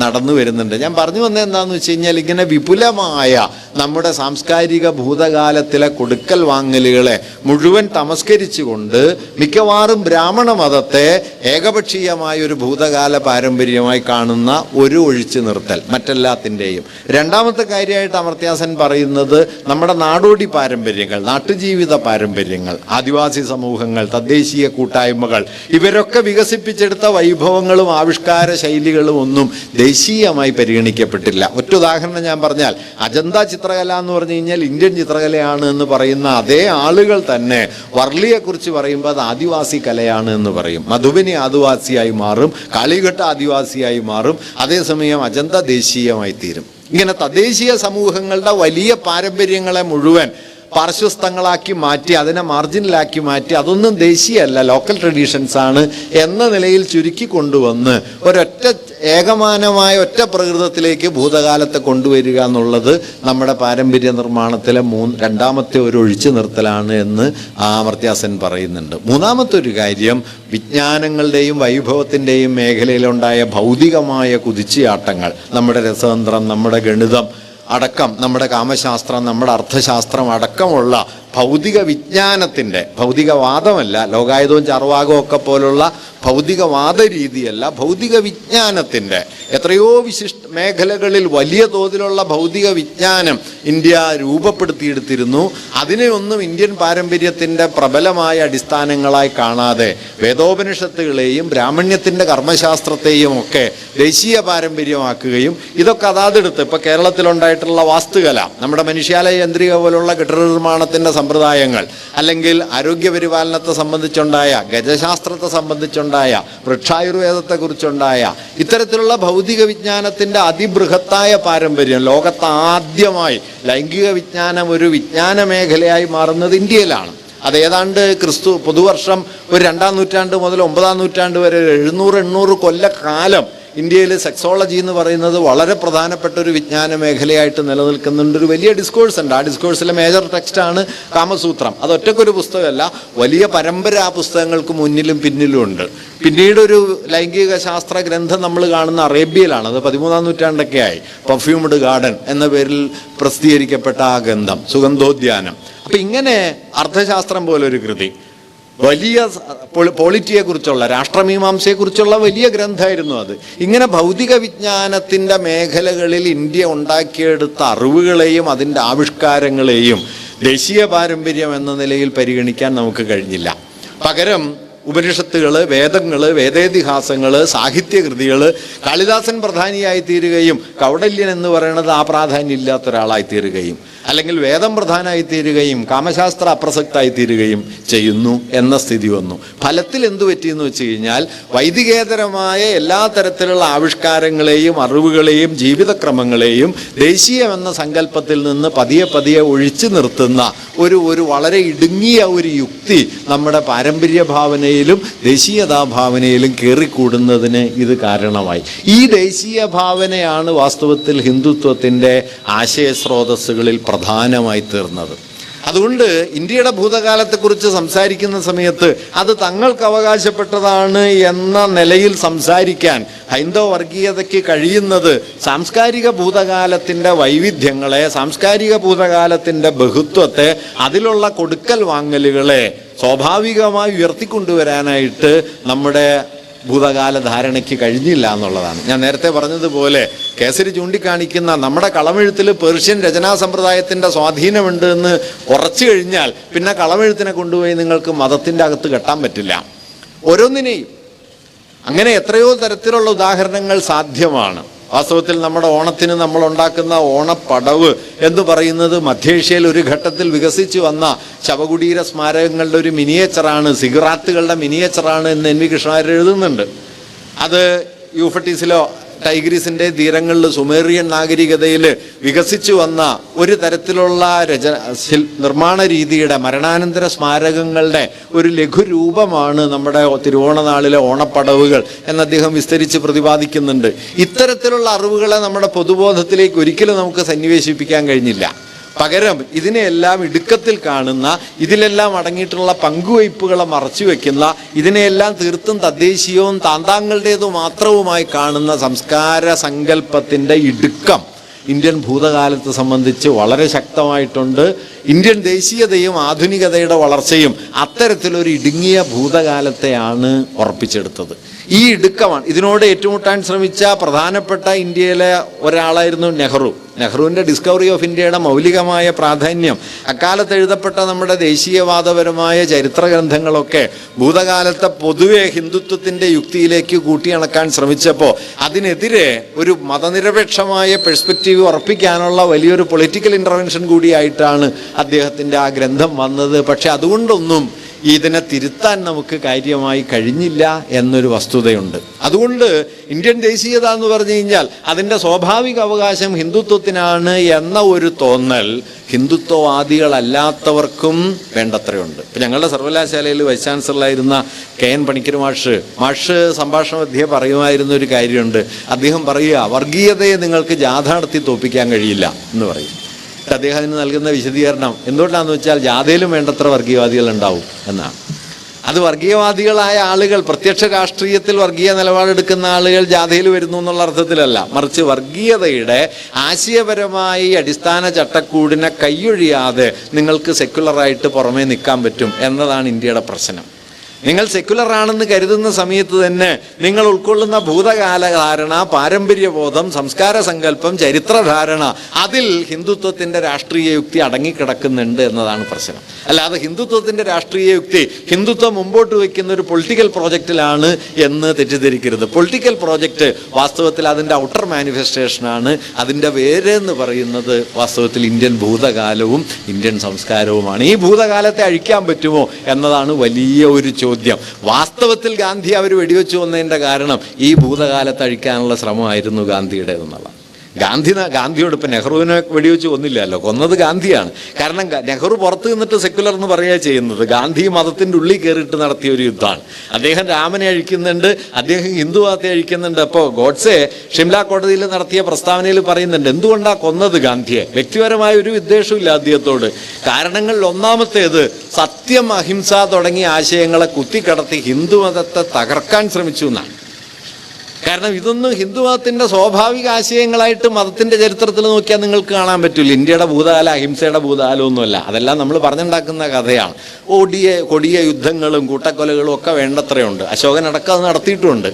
നടന്നു വരുന്നുണ്ട്. ഞാൻ പറഞ്ഞു വന്നത് എന്താണെന്ന് വെച്ച് കഴിഞ്ഞാൽ, ഇങ്ങനെ വിപുലമായ നമ്മുടെ സാംസ്കാരിക ഭൂതകാലത്തിലെ കൊടുക്കൽ വാങ്ങലുകളെ മുഴുവൻ തമസ്കരിച്ചുകൊണ്ട് മിക്കവാറും ബ്രാഹ്മണ മതത്തെ ഏകപക്ഷീയമായ ഒരു ഭൂതകാല പാരമ്പര്യമായി കാണുന്ന ഒരു ഒഴിച്ചു നിർത്തൽ മറ്റെല്ലാത്തിൻ്റെയും. രണ്ടാമത്തെ കാര്യമായിട്ട് അമർത്യാസൻ പറയുന്നത് നമ്മുടെ നാടോടി പാരമ്പര്യങ്ങൾ, നാട്ടുജീവിത പാരമ്പര്യങ്ങൾ, ആദിവാസി സമൂഹങ്ങൾ, തദ്ദേശീയ കൂട്ടായ്മകൾ, ഇവരൊക്കെ വികസിപ്പിച്ചെടുത്ത വൈഭവങ്ങളും ആവിഷ്കാര ശൈലികളും ഒന്നും ദേശീയമായി പരിഗണിക്കപ്പെട്ടില്ല. ഒറ്റ ഉദാഹരണം ഞാൻ പറഞ്ഞാൽ, അജന്ത ചിത്രകല എന്ന് പറഞ്ഞു കഴിഞ്ഞാൽ ഇന്ത്യൻ ചിത്രകലയാണ് എന്ന് പറയുന്ന അതേ ആളുകൾ തന്നെ വർളിയെക്കുറിച്ച് പറയുമ്പോൾ അത് ആദിവാസി കലയാണ് എന്ന് പറയും. മധുബനി ആദിവാസിയായി മാറും, കാളിഘട്ട ആദിവാസിയായി മാറും, അതേസമയം അജന്ത ദേശീയമായി തീരും. ഇങ്ങനെ തദ്ദേശീയ സമൂഹങ്ങളുടെ വലിയ പാരമ്പര്യങ്ങളെ മുഴുവൻ പാർശ്വസ്ഥങ്ങളാക്കി മാറ്റി, അതിനെ മാർജിനലാക്കി മാറ്റി, അതൊന്നും ദേശീയമല്ല, ലോക്കൽ ട്രഡീഷൻസ് ആണ് എന്ന നിലയിൽ ചുരുക്കി കൊണ്ടുവന്ന് ഒരൊറ്റ ഏകമാനമായ ഒറ്റ പ്രകൃതത്തിലേക്ക് ഭൂതകാലത്തെ കൊണ്ടുവരിക എന്നുള്ളത് നമ്മുടെ പാരമ്പര്യ നിർമ്മാണത്തിലെ രണ്ടാമത്തെ ഒരു ഒഴിച്ചു നിർത്തലാണ് എന്ന് അമർത്യാസൻ പറയുന്നുണ്ട്. മൂന്നാമത്തെ ഒരു കാര്യം, വിജ്ഞാനങ്ങളുടെയും വൈഭവത്തിൻ്റെയും മേഖലയിലുണ്ടായ ഭൗതികമായ കുതിച്ചുചാട്ടങ്ങൾ, നമ്മുടെ രസതന്ത്രം, നമ്മുടെ ഗണിതം അടക്കം, നമ്മുടെ കാമശാസ്ത്രം, നമ്മുടെ അർത്ഥശാസ്ത്രം അടക്കമുള്ള ഭൗതിക വിജ്ഞാനത്തിൻ്റെ, ഭൗതികവാദമല്ല, ലോകായുധവും ചർവാകവും ഒക്കെ പോലുള്ള ഭൗതികവാദ രീതിയല്ല, ഭൗതിക വിജ്ഞാനത്തിൻ്റെ എത്രയോ വിശിഷ്ട മേഖലകളിൽ വലിയ തോതിലുള്ള ഭൗതിക വിജ്ഞാനം ഇന്ത്യ രൂപപ്പെടുത്തിയെടുത്തിരുന്നു. അതിനെയൊന്നും ഇന്ത്യൻ പാരമ്പര്യത്തിൻ്റെ പ്രബലമായ അടിസ്ഥാനങ്ങളായി കാണാതെ വേദോപനിഷത്തുകളെയും ബ്രാഹ്മണ്യത്തിൻ്റെ കർമ്മശാസ്ത്രത്തെയും ഒക്കെ ദേശീയ പാരമ്പര്യമാക്കുകയും ഇതൊക്കെ അതാതെടുത്ത്, ഇപ്പോൾ കേരളത്തിലുണ്ടായിട്ടുള്ള വാസ്തുകല, നമ്മുടെ മനുഷ്യാലയ യന്ത്രിക പോലുള്ള കെട്ടിട നിർമ്മാണത്തിൻ്റെ സമ്പ്രദായങ്ങൾ, അല്ലെങ്കിൽ ആരോഗ്യപരിപാലനത്തെ സംബന്ധിച്ചുണ്ടായ, ഗജശാസ്ത്രത്തെ സംബന്ധിച്ചുണ്ടായ, വൃക്ഷായുർവേദത്തെക്കുറിച്ചുണ്ടായ ഇത്തരത്തിലുള്ള ഭൗതിക വിജ്ഞാനത്തിൻ്റെ അതിബൃഹത്തായ പാരമ്പര്യം, ലോകത്ത് ആദ്യമായി ലൈംഗിക വിജ്ഞാനം ഒരു വിജ്ഞാന മേഖലയായി മാറുന്നത് ഇന്ത്യയിലാണ്. അത് ഏതാണ്ട് ക്രിസ്തു പുതുവർഷം ഒരു 2-ാം നൂറ്റാണ്ട് മുതൽ 9-ാം നൂറ്റാണ്ട് വരെ 700-800 കൊല്ലക്കാലം ഇന്ത്യയിൽ സെക്സോളജി എന്ന് പറയുന്നത് വളരെ പ്രധാനപ്പെട്ട ഒരു വിജ്ഞാന മേഖലയായിട്ട് നിലനിൽക്കുന്നുണ്ട്. ഒരു വലിയ ഡിസ്കോഴ്സ് ഉണ്ട്. ആ ഡിസ്കോഴ്സിലെ മേജർ ടെക്സ്റ്റാണ് കാമസൂത്രം. അത് ഒറ്റക്കൊരു പുസ്തകമല്ല, വലിയ പരമ്പര ആ പുസ്തകങ്ങൾക്ക് മുന്നിലും പിന്നിലും ഉണ്ട്. പിന്നീടൊരു ലൈംഗിക ശാസ്ത്ര ഗ്രന്ഥം നമ്മൾ കാണുന്ന അറേബ്യയിലാണ്. അത് 13-ാം നൂറ്റാണ്ടൊക്കെ ആയി. പെർഫ്യൂംഡ് ഗാർഡൻ എന്ന പേരിൽ പ്രസിദ്ധീകരിക്കപ്പെട്ട ആ ഗ്രന്ഥം, സുഗന്ധോദ്യാനം. അപ്പം ഇങ്ങനെ അർത്ഥശാസ്ത്രം പോലൊരു കൃതി, വലിയ പോളിറ്റിയെക്കുറിച്ചുള്ള, രാഷ്ട്രമീമാംസയെക്കുറിച്ചുള്ള വലിയ ഗ്രന്ഥമായിരുന്നു അത്. ഇങ്ങനെ ഭൗതിക വിജ്ഞാനത്തിൻ്റെ മേഖലകളിൽ ഇന്ത്യ ഉണ്ടാക്കിയെടുത്ത അറിവുകളെയും അതിൻ്റെ ആവിഷ്കാരങ്ങളെയും ദേശീയ പാരമ്പര്യം എന്ന നിലയിൽ പരിഗണിക്കാൻ നമുക്ക് കഴിഞ്ഞില്ല. പകരം ഉപനിഷത്തുകൾ, വേദങ്ങൾ, വേദേതിഹാസങ്ങൾ, സാഹിത്യകൃതികൾ, കാളിദാസൻ പ്രധാനിയായി തീരുകയും കൗടല്യൻ എന്ന് പറയുന്നത് ആ പ്രാധാന്യം ഇല്ലാത്ത ഒരാളായി തീരുകയും, അല്ലെങ്കിൽ വേദം പ്രധാനമായി തീരുകയും കാമശാസ്ത്ര അപ്രസക്തമായി തീരുകയും ചെയ്യുന്നു എന്ന സ്ഥിതി വന്നു. ഫലത്തിൽ എന്തു പറ്റിയെന്ന് വെച്ച് കഴിഞ്ഞാൽ, വൈദികേതരമായ എല്ലാ തരത്തിലുള്ള ആവിഷ്കാരങ്ങളെയും അറിവുകളെയും ജീവിതക്രമങ്ങളെയും ദേശീയമെന്ന സങ്കല്പത്തിൽ നിന്ന് പതിയെ പതിയെ ഒഴിച്ചു നിർത്തുന്ന ഒരു വളരെ ഇടുങ്ങിയ ഒരു യുക്തി നമ്മുടെ പാരമ്പര്യ ഭാവനയിലും ദേശീയതാ ഭാവനയിലും കയറിക്കൂടുന്നതിന് ഇത് കാരണമായി. ഈ ദേശീയ ഭാവനയാണ് വാസ്തവത്തിൽ ഹിന്ദുത്വത്തിൻ്റെ ആശയസ്രോതസ്സുകളിൽ പ്രധാനമായി തീർന്നത്. അതുകൊണ്ട് ഇന്ത്യയുടെ ഭൂതകാലത്തെക്കുറിച്ച് സംസാരിക്കുന്ന സമയത്ത് അത് തങ്ങൾക്ക് അവകാശപ്പെട്ടതാണ് എന്ന നിലയിൽ സംസാരിക്കാൻ ഹൈന്ദവ വർഗീയതയ്ക്ക് കഴിയുന്നത് സാംസ്കാരിക ഭൂതകാലത്തിൻ്റെ വൈവിധ്യങ്ങളെ, സാംസ്കാരിക ഭൂതകാലത്തിൻ്റെ ബഹുത്വത്തെ, അതിലുള്ള കൊടുക്കൽ വാങ്ങലുകളെ സ്വാഭാവികമായി ഉയർത്തിക്കൊണ്ടുവരാനായിട്ട് നമ്മുടെ ഭൂതകാല ധാരണയ്ക്ക് കഴിഞ്ഞില്ല എന്നുള്ളതാണ്. ഞാൻ നേരത്തെ പറഞ്ഞതുപോലെ കേസരി ചൂണ്ടിക്കാണിക്കുന്ന നമ്മുടെ കളമെഴുത്തിൽ പേർഷ്യൻ രചനാ സമ്പ്രദായത്തിൻ്റെ സ്വാധീനമുണ്ട് എന്ന് ഉറച്ചു കഴിഞ്ഞാൽ പിന്നെ കളമെഴുത്തിനെ കൊണ്ടുപോയി നിങ്ങൾക്ക് മതത്തിൻ്റെ അകത്ത് കെട്ടാൻ പറ്റില്ല. ഓരോന്നിനെയും അങ്ങനെ എത്രയോ തരത്തിലുള്ള ഉദാഹരണങ്ങൾ സാധ്യമാണ്. വാസ്തവത്തിൽ നമ്മുടെ ഓണത്തിന് നമ്മൾ ഉണ്ടാക്കുന്ന ഓണപ്പടവ് എന്ന് പറയുന്നത് മധ്യേഷ്യയിൽ ഒരു ഘട്ടത്തിൽ വികസിച്ചു വന്ന ശവകുടീര സ്മാരകങ്ങളുടെ ഒരു മിനിയേച്ചറാണ്, സിഗറാത്തുകളുടെ മിനിയേച്ചറാണ് എന്ന് എൻ വി കൃഷ്ണവാര്യർ എഴുതുന്നുണ്ട്. അത് യൂഫട്ടീസിലോ ടൈഗ്രീസിൻ്റെ തീരങ്ങളിൽ സുമേറിയൻ നാഗരികതയിൽ വികസിച്ചു വന്ന ഒരു തരത്തിലുള്ള നിർമ്മാണ രീതിയുടെ മരണാനന്തര സ്മാരകങ്ങളുടെ ഒരു ലഘുരൂപമാണ് നമ്മുടെ തിരുവോണനാളിലെ ഓണപ്പടവുകൾ എന്ന് അദ്ദേഹം വിസ്തരിച്ച് പ്രതിപാദിക്കുന്നുണ്ട്. ഇത്തരത്തിലുള്ള അറിവുകളെ നമ്മുടെ പൊതുബോധത്തിലേക്ക് ഒരിക്കലും നമുക്ക് സന്നിവേശിപ്പിക്കാൻ കഴിഞ്ഞില്ല. പകരം ഇതിനെയെല്ലാം ഇടുക്കത്തിൽ കാണുന്ന, ഇതിലെല്ലാം അടങ്ങിയിട്ടുള്ള പങ്കുവയ്പ്പുകളെ മറച്ചു വയ്ക്കുന്ന, ഇതിനെയെല്ലാം തീർത്തും തദ്ദേശീയവും താന്താങ്ങളുടേതു മാത്രവുമായി കാണുന്ന സംസ്കാര സങ്കല്പത്തിൻ്റെ ഇടുക്കം ഇന്ത്യൻ ഭൂതകാലത്തെ സംബന്ധിച്ച് വളരെ ശക്തമായിട്ടുണ്ട്. ഇന്ത്യൻ ദേശീയതയും ആധുനികതയുടെ വളർച്ചയും അത്തരത്തിലൊരു ഇടുങ്ങിയ ഭൂതകാലത്തെയാണ് ഉറപ്പിച്ചെടുത്തത്. ഈ ഇടുക്കമാണ് ഇതിനോട് ഏറ്റുമുട്ടാൻ ശ്രമിച്ച പ്രധാനപ്പെട്ട ഇന്ത്യയിലെ ഒരാളായിരുന്നു നെഹ്റു. നെഹ്റുവിൻ്റെ ഡിസ്കവറി ഓഫ് ഇന്ത്യയുടെ മൗലികമായ പ്രാധാന്യം, അക്കാലത്ത് എഴുതപ്പെട്ട നമ്മുടെ ദേശീയവാദപരമായ ചരിത്ര ഗ്രന്ഥങ്ങളൊക്കെ ഭൂതകാലത്തെ പൊതുവെ ഹിന്ദുത്വത്തിൻ്റെ യുക്തിയിലേക്ക് കൂട്ടിയിണക്കാൻ ശ്രമിച്ചപ്പോൾ അതിനെതിരെ ഒരു മതനിരപേക്ഷമായ പെർസ്പെക്റ്റീവ് ഉറപ്പിക്കാനുള്ള വലിയൊരു പൊളിറ്റിക്കൽ ഇൻ്റർവെൻഷൻ കൂടിയായിട്ടാണ് അദ്ദേഹത്തിൻ്റെ ആ ഗ്രന്ഥം വന്നത്. പക്ഷെ അതുകൊണ്ടൊന്നും ഇതിനെ തിരുത്താൻ നമുക്ക് കാര്യമായി കഴിഞ്ഞില്ല എന്നൊരു വസ്തുതയുണ്ട്. അതുകൊണ്ട് ഇന്ത്യൻ ദേശീയത എന്ന് പറഞ്ഞു കഴിഞ്ഞാൽ അതിൻ്റെ സ്വാഭാവിക അവകാശം ഹിന്ദുത്വത്തിനാണ് എന്ന ഒരു തോന്നൽ ഹിന്ദുത്വവാദികളല്ലാത്തവർക്കും വേണ്ടത്രയുണ്ട്. ഇപ്പം ഞങ്ങളുടെ സർവകലാശാലയിൽ വൈസ് ചാൻസലറായിരുന്ന KN പണിക്കർ മാഷ് സംഭാഷണ മധ്യേ പറയുമായിരുന്ന ഒരു കാര്യമുണ്ട്. അദ്ദേഹം പറയുക, വർഗീയതയെ നിങ്ങൾക്ക് ജാഥ നടത്തി തോൽപ്പിക്കാൻ കഴിയില്ല എന്ന് പറയും. അദ്ദേഹത്തിന് നൽകുന്ന വിശദീകരണം എന്തുകൊണ്ടാണെന്ന് വെച്ചാൽ ജാഥയിലും വേണ്ടത്ര വർഗീയവാദികൾ ഉണ്ടാവും എന്നാണ്. അത് വർഗീയവാദികളായ ആളുകൾ, പ്രത്യക്ഷ രാഷ്ട്രീയത്തിൽ വർഗീയ നിലപാടെടുക്കുന്ന ആളുകൾ ജാഥയിൽ വരുന്നു എന്നുള്ള അർത്ഥത്തിലല്ല, മറിച്ച് വർഗീയതയുടെ ആശയപരമായി അടിസ്ഥാന ചട്ടക്കൂടിനെ കൈയൊഴിയാതെ നിങ്ങൾക്ക് സെക്യുലറായിട്ട് പുറമേ നിൽക്കാൻ പറ്റും എന്നതാണ് ഇന്ത്യയുടെ പ്രശ്നം. നിങ്ങൾ സെക്യുലർ ആണെന്ന് കരുതുന്ന സമയത്ത് തന്നെ നിങ്ങൾ ഉൾക്കൊള്ളുന്ന ഭൂതകാല ധാരണ, പാരമ്പര്യബോധം, സംസ്കാര സങ്കല്പം, ചരിത്രധാരണ, അതിൽ ഹിന്ദുത്വത്തിൻ്റെ രാഷ്ട്രീയ യുക്തി അടങ്ങിക്കിടക്കുന്നുണ്ട് എന്നതാണ് പ്രശ്നം. അല്ലാതെ ഹിന്ദുത്വത്തിൻ്റെ രാഷ്ട്രീയ യുക്തി ഹിന്ദുത്വം മുമ്പോട്ട് വയ്ക്കുന്ന ഒരു പൊളിറ്റിക്കൽ പ്രോജക്റ്റിലാണ് എന്ന് തെറ്റിദ്ധരിക്കരുത്. പൊളിറ്റിക്കൽ പ്രോജക്റ്റ് വാസ്തവത്തിൽ അതിൻ്റെ ഔട്ടർ മാനിഫെസ്റ്റേഷനാണ്. അതിൻ്റെ വേര് എന്ന് പറയുന്നത് വാസ്തവത്തിൽ ഇന്ത്യൻ ഭൂതകാലവും ഇന്ത്യൻ സംസ്കാരവുമാണ്. ഈ ഭൂതകാലത്തെ അഴിക്കാൻ പറ്റുമോ എന്നതാണ് വലിയ ഒരു ചോദ്യം. വാസ്തവത്തിൽ ഗാന്ധി അവർ വെടിവെച്ചു വന്നതിൻ്റെ കാരണം ഈ ഭൂതകാലത്ത് അഴിക്കാനുള്ള ശ്രമമായിരുന്നു ഗാന്ധിയുടേതെന്നുള്ള. ഗാന്ധിയോട് ഇപ്പം നെഹ്റുവിനെ വെടിവെച്ച് കൊന്നില്ലല്ലോ, കൊന്നത് ഗാന്ധിയാണ്. കാരണം നെഹ്റു പുറത്ത് നിന്നിട്ട് സെക്യുലർ എന്ന് പറയുക ചെയ്യുന്നത്, ഗാന്ധി മതത്തിൻ്റെ ഉള്ളിൽ കയറിയിട്ട് നടത്തിയ ഒരു യുദ്ധമാണ്. അദ്ദേഹം രാമനെ അഴിക്കുന്നുണ്ട്, അദ്ദേഹം ഹിന്ദുമതത്തെ അഴിക്കുന്നുണ്ട്. അപ്പോൾ ഗോഡ്സെ ഷിംല കോടതിയിൽ നടത്തിയ പ്രസ്താവനയിൽ പറയുന്നുണ്ട് എന്തുകൊണ്ടാണ് കൊന്നത് ഗാന്ധിയെ. വ്യക്തിപരമായ ഒരു വിദ്വേഷമില്ല അദ്ദേഹത്തോട്. കാരണങ്ങളിൽ ഒന്നാമത്തേത് സത്യം, അഹിംസ തുടങ്ങിയ ആശയങ്ങളെ കുത്തിക്കടത്തി ഹിന്ദുമതത്തെ തകർക്കാൻ ശ്രമിച്ചു എന്നാണ്. കാരണം ഇതൊന്നും ഹിന്ദുമതത്തിൻ്റെ സ്വാഭാവിക ആശയങ്ങളായിട്ട് മതത്തിൻ്റെ ചരിത്രത്തിൽ നോക്കിയാൽ നിങ്ങൾക്ക് കാണാൻ പറ്റില്ല. ഇന്ത്യയുടെ ഭൂതകാലം അഹിംസയുടെ ഭൂതകാലമൊന്നുമല്ല, അതെല്ലാം നമ്മൾ പറഞ്ഞുണ്ടാക്കുന്ന കഥയാണ്. കൊടിയ യുദ്ധങ്ങളും കൂട്ടക്കൊലകളും ഒക്കെ വേണ്ടത്രയുണ്ട്. അശോകനടക്കം അത് നടത്തിയിട്ടുമുണ്ട്.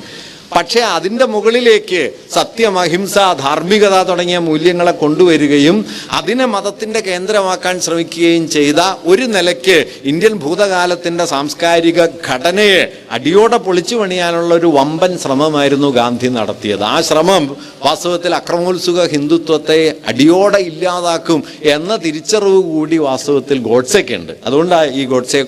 പക്ഷേ അതിൻ്റെ മുകളിലേക്ക് സത്യം, അഹിംസ, ധാർമ്മികത തുടങ്ങിയ മൂല്യങ്ങളെ കൊണ്ടുവരികയും അതിനെ മതത്തിൻ്റെ കേന്ദ്രമാക്കാൻ ശ്രമിക്കുകയും ചെയ്ത ഒരു നിലയ്ക്ക് ഇന്ത്യൻ ഭൂതകാലത്തിൻ്റെ സാംസ്കാരിക ഘടനയെ അടിയോടെ പൊളിച്ചു പണിയാനുള്ള ഒരു വമ്പൻ ശ്രമമായിരുന്നു ഗാന്ധി നടത്തിയത്. ആ ശ്രമം വാസ്തവത്തിൽ അക്രമോത്സുക ഹിന്ദുത്വത്തെ അടിയോടെ ഇല്ലാതാക്കും എന്ന തിരിച്ചറിവ് കൂടി വാസ്തവത്തിൽ ഗോഡ്സെക്കുണ്ട്. അതുകൊണ്ടാണ് ഈ ഗോഡ്സെ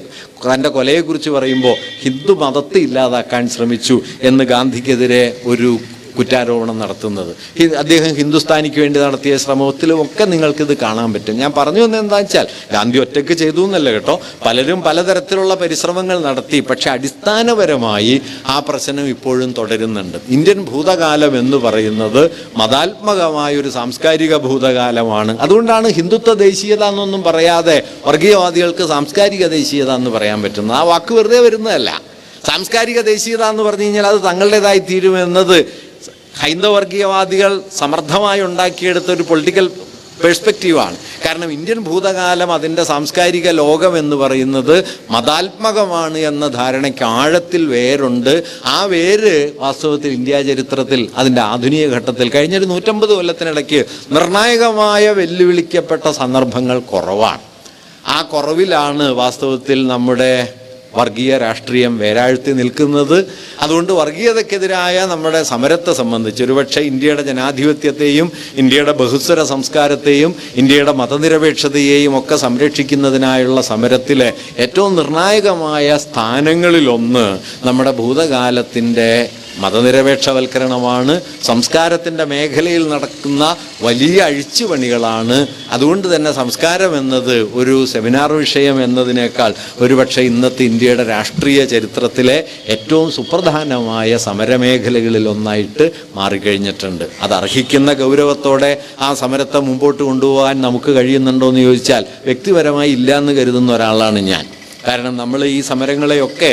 തൻ്റെ കൊലയെക്കുറിച്ച് പറയുമ്പോൾ ഹിന്ദു മതത്തെ ഇല്ലാതാക്കാൻ ശ്രമിച്ചു എന്ന് ഗാന്ധിക്കെതിരെ ഒരു കുറ്റാരോപണം നടത്തുന്നത്. അദ്ദേഹം ഹിന്ദുസ്ഥാനിക്ക് വേണ്ടി നടത്തിയ ശ്രമത്തിലും ഒക്കെ നിങ്ങൾക്കിത് കാണാൻ പറ്റും. ഞാൻ പറഞ്ഞു വന്നത് എന്താ വെച്ചാൽ ഗാന്ധി ഒറ്റയ്ക്ക് ചെയ്തു എന്നല്ല കേട്ടോ, പലരും പലതരത്തിലുള്ള പരിശ്രമങ്ങൾ നടത്തി. പക്ഷെ അടിസ്ഥാനപരമായി ആ പ്രശ്നം ഇപ്പോഴും തുടരുന്നുണ്ട്. ഇന്ത്യൻ ഭൂതകാലം എന്ന് പറയുന്നത് മതാത്മകമായൊരു സാംസ്കാരിക ഭൂതകാലമാണ്. അതുകൊണ്ടാണ് ഹിന്ദുത്വ ദേശീയത എന്നൊന്നും പറയാതെ വർഗീയവാദികൾക്ക് സാംസ്കാരിക ദേശീയത എന്ന് പറയാൻ പറ്റുന്നത്. ആ വാക്ക് വെറുതെ വരുന്നതല്ല. സാംസ്കാരിക ദേശീയത എന്ന് പറഞ്ഞു കഴിഞ്ഞാൽ അത് തങ്ങളുടേതായി തീരുമെന്നത് ഹൈന്ദവർഗീയവാദികൾ സമർത്ഥമായി ഉണ്ടാക്കിയെടുത്ത ഒരു പൊളിറ്റിക്കൽ പെർസ്പെക്റ്റീവാണ്. കാരണം ഇന്ത്യൻ ഭൂതകാലം, അതിൻ്റെ സാംസ്കാരിക ലോകം എന്ന് പറയുന്നത് മതാത്മകമാണ് എന്ന ധാരണയ്ക്ക് ആഴത്തിൽ വേരുണ്ട്. ആ വേര് വാസ്തവത്തിൽ ഇന്ത്യ ചരിത്രത്തിൽ അതിൻ്റെ ആധുനിക ഘട്ടത്തിൽ കഴിഞ്ഞൊരു 150 കൊല്ലത്തിനിടയ്ക്ക് നിർണായകമായ വെല്ലുവിളിക്കപ്പെട്ട സന്ദർഭങ്ങൾ കുറവാണ്. ആ കുറവിലാണ് വാസ്തവത്തിൽ നമ്മുടെ വർഗീയ രാഷ്ട്രീയം വേരാഴ്ത്തി നിൽക്കുന്നത്. അതുകൊണ്ട് വർഗീയതയ്ക്കെതിരായ നമ്മുടെ സമരത്തെ സംബന്ധിച്ച് ഒരുപക്ഷെ ഇന്ത്യയുടെ ജനാധിപത്യത്തെയും ഇന്ത്യയുടെ ബഹുസ്വര സംസ്കാരത്തെയും ഇന്ത്യയുടെ മതനിരപേക്ഷതയെയും ഒക്കെ സംരക്ഷിക്കുന്നതിനായുള്ള സമരത്തിലെ ഏറ്റവും നിർണായകമായ സ്ഥാനങ്ങളിലൊന്ന് നമ്മുടെ ഭൂതകാലത്തിൻ്റെ മതനിരപേക്ഷവൽക്കരണമാണ്. സംസ്കാരത്തിൻ്റെ മേഖലയിൽ നടക്കുന്ന വലിയ അഴിച്ചുപണികളാണ്. അതുകൊണ്ട് തന്നെ സംസ്കാരം എന്നത് ഒരു സെമിനാർ വിഷയം എന്നതിനേക്കാൾ ഒരുപക്ഷെ ഇന്നത്തെ ഇന്ത്യയുടെ രാഷ്ട്രീയ ചരിത്രത്തിലെ ഏറ്റവും സുപ്രധാനമായ സമരമേഖലകളിൽ ഒന്നായിട്ട് മാറിക്കഴിഞ്ഞിട്ടുണ്ട്. അത് അർഹിക്കുന്ന ഗൗരവത്തോടെ ആ സമരത്തെ മുമ്പോട്ട് കൊണ്ടുപോകാൻ നമുക്ക് കഴിയുന്നുണ്ടോ എന്ന് ചോദിച്ചാൽ വ്യക്തിപരമായി ഇല്ല എന്ന് കരുതുന്ന ഒരാളാണ് ഞാൻ. കാരണം നമ്മൾ ഈ സമരങ്ങളെയൊക്കെ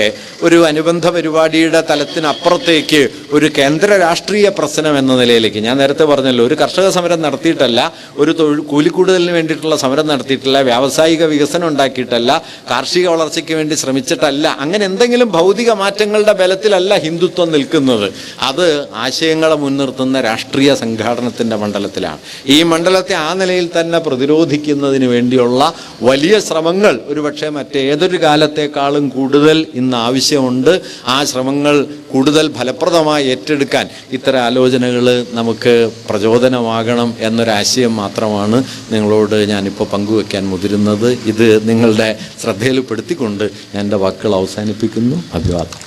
ഒരു അനുബന്ധ പരിപാടിയുടെ തലത്തിനപ്പുറത്തേക്ക് ഒരു കേന്ദ്ര രാഷ്ട്രീയ പ്രശ്നം എന്ന നിലയിലേക്ക്, ഞാൻ നേരത്തെ പറഞ്ഞല്ലോ, ഒരു കർഷക സമരം നടത്തിയിട്ടല്ല, ഒരു കൂലിക്കൂടുതലിന് വേണ്ടിയിട്ടുള്ള സമരം നടത്തിയിട്ടില്ല, വ്യാവസായിക വികസനം ഉണ്ടാക്കിയിട്ടല്ല, കാർഷിക വളർച്ചയ്ക്ക് വേണ്ടി ശ്രമിച്ചിട്ടല്ല, അങ്ങനെ എന്തെങ്കിലും ഭൗതിക മാറ്റങ്ങളുടെ ബലത്തിലല്ല ഹിന്ദുത്വം നിൽക്കുന്നത്. അത് ആശയങ്ങളെ മുൻനിർത്തുന്ന രാഷ്ട്രീയ സംഘാടനത്തിൻ്റെ മണ്ഡലത്തിലാണ്. ഈ മണ്ഡലത്തെ ആ നിലയിൽ തന്നെ പ്രതിരോധിക്കുന്നതിന് വേണ്ടിയുള്ള വലിയ ശ്രമങ്ങൾ ഒരുപക്ഷെ മറ്റേതൊരു കാലത്തെക്കാളും കൂടുതൽ ഇന്ന് ആവശ്യമുണ്ട്. ആ ശ്രമങ്ങൾ കൂടുതൽ ഫലപ്രദമായി ഏറ്റെടുക്കാൻ ഇത്തരം ആലോചനകൾ നമുക്ക് പ്രചോദനമാകണം എന്നൊരാശയം മാത്രമാണ് നിങ്ങളോട് ഞാനിപ്പോൾ പങ്കുവെക്കാൻ മുതിരുന്നത്. ഇത് നിങ്ങളുടെ ശ്രദ്ധയിൽപ്പെടുത്തിക്കൊണ്ട് ഞാൻ എൻ്റെ വാക്കുകൾ അവസാനിപ്പിക്കുന്നു. അഭിവാദം.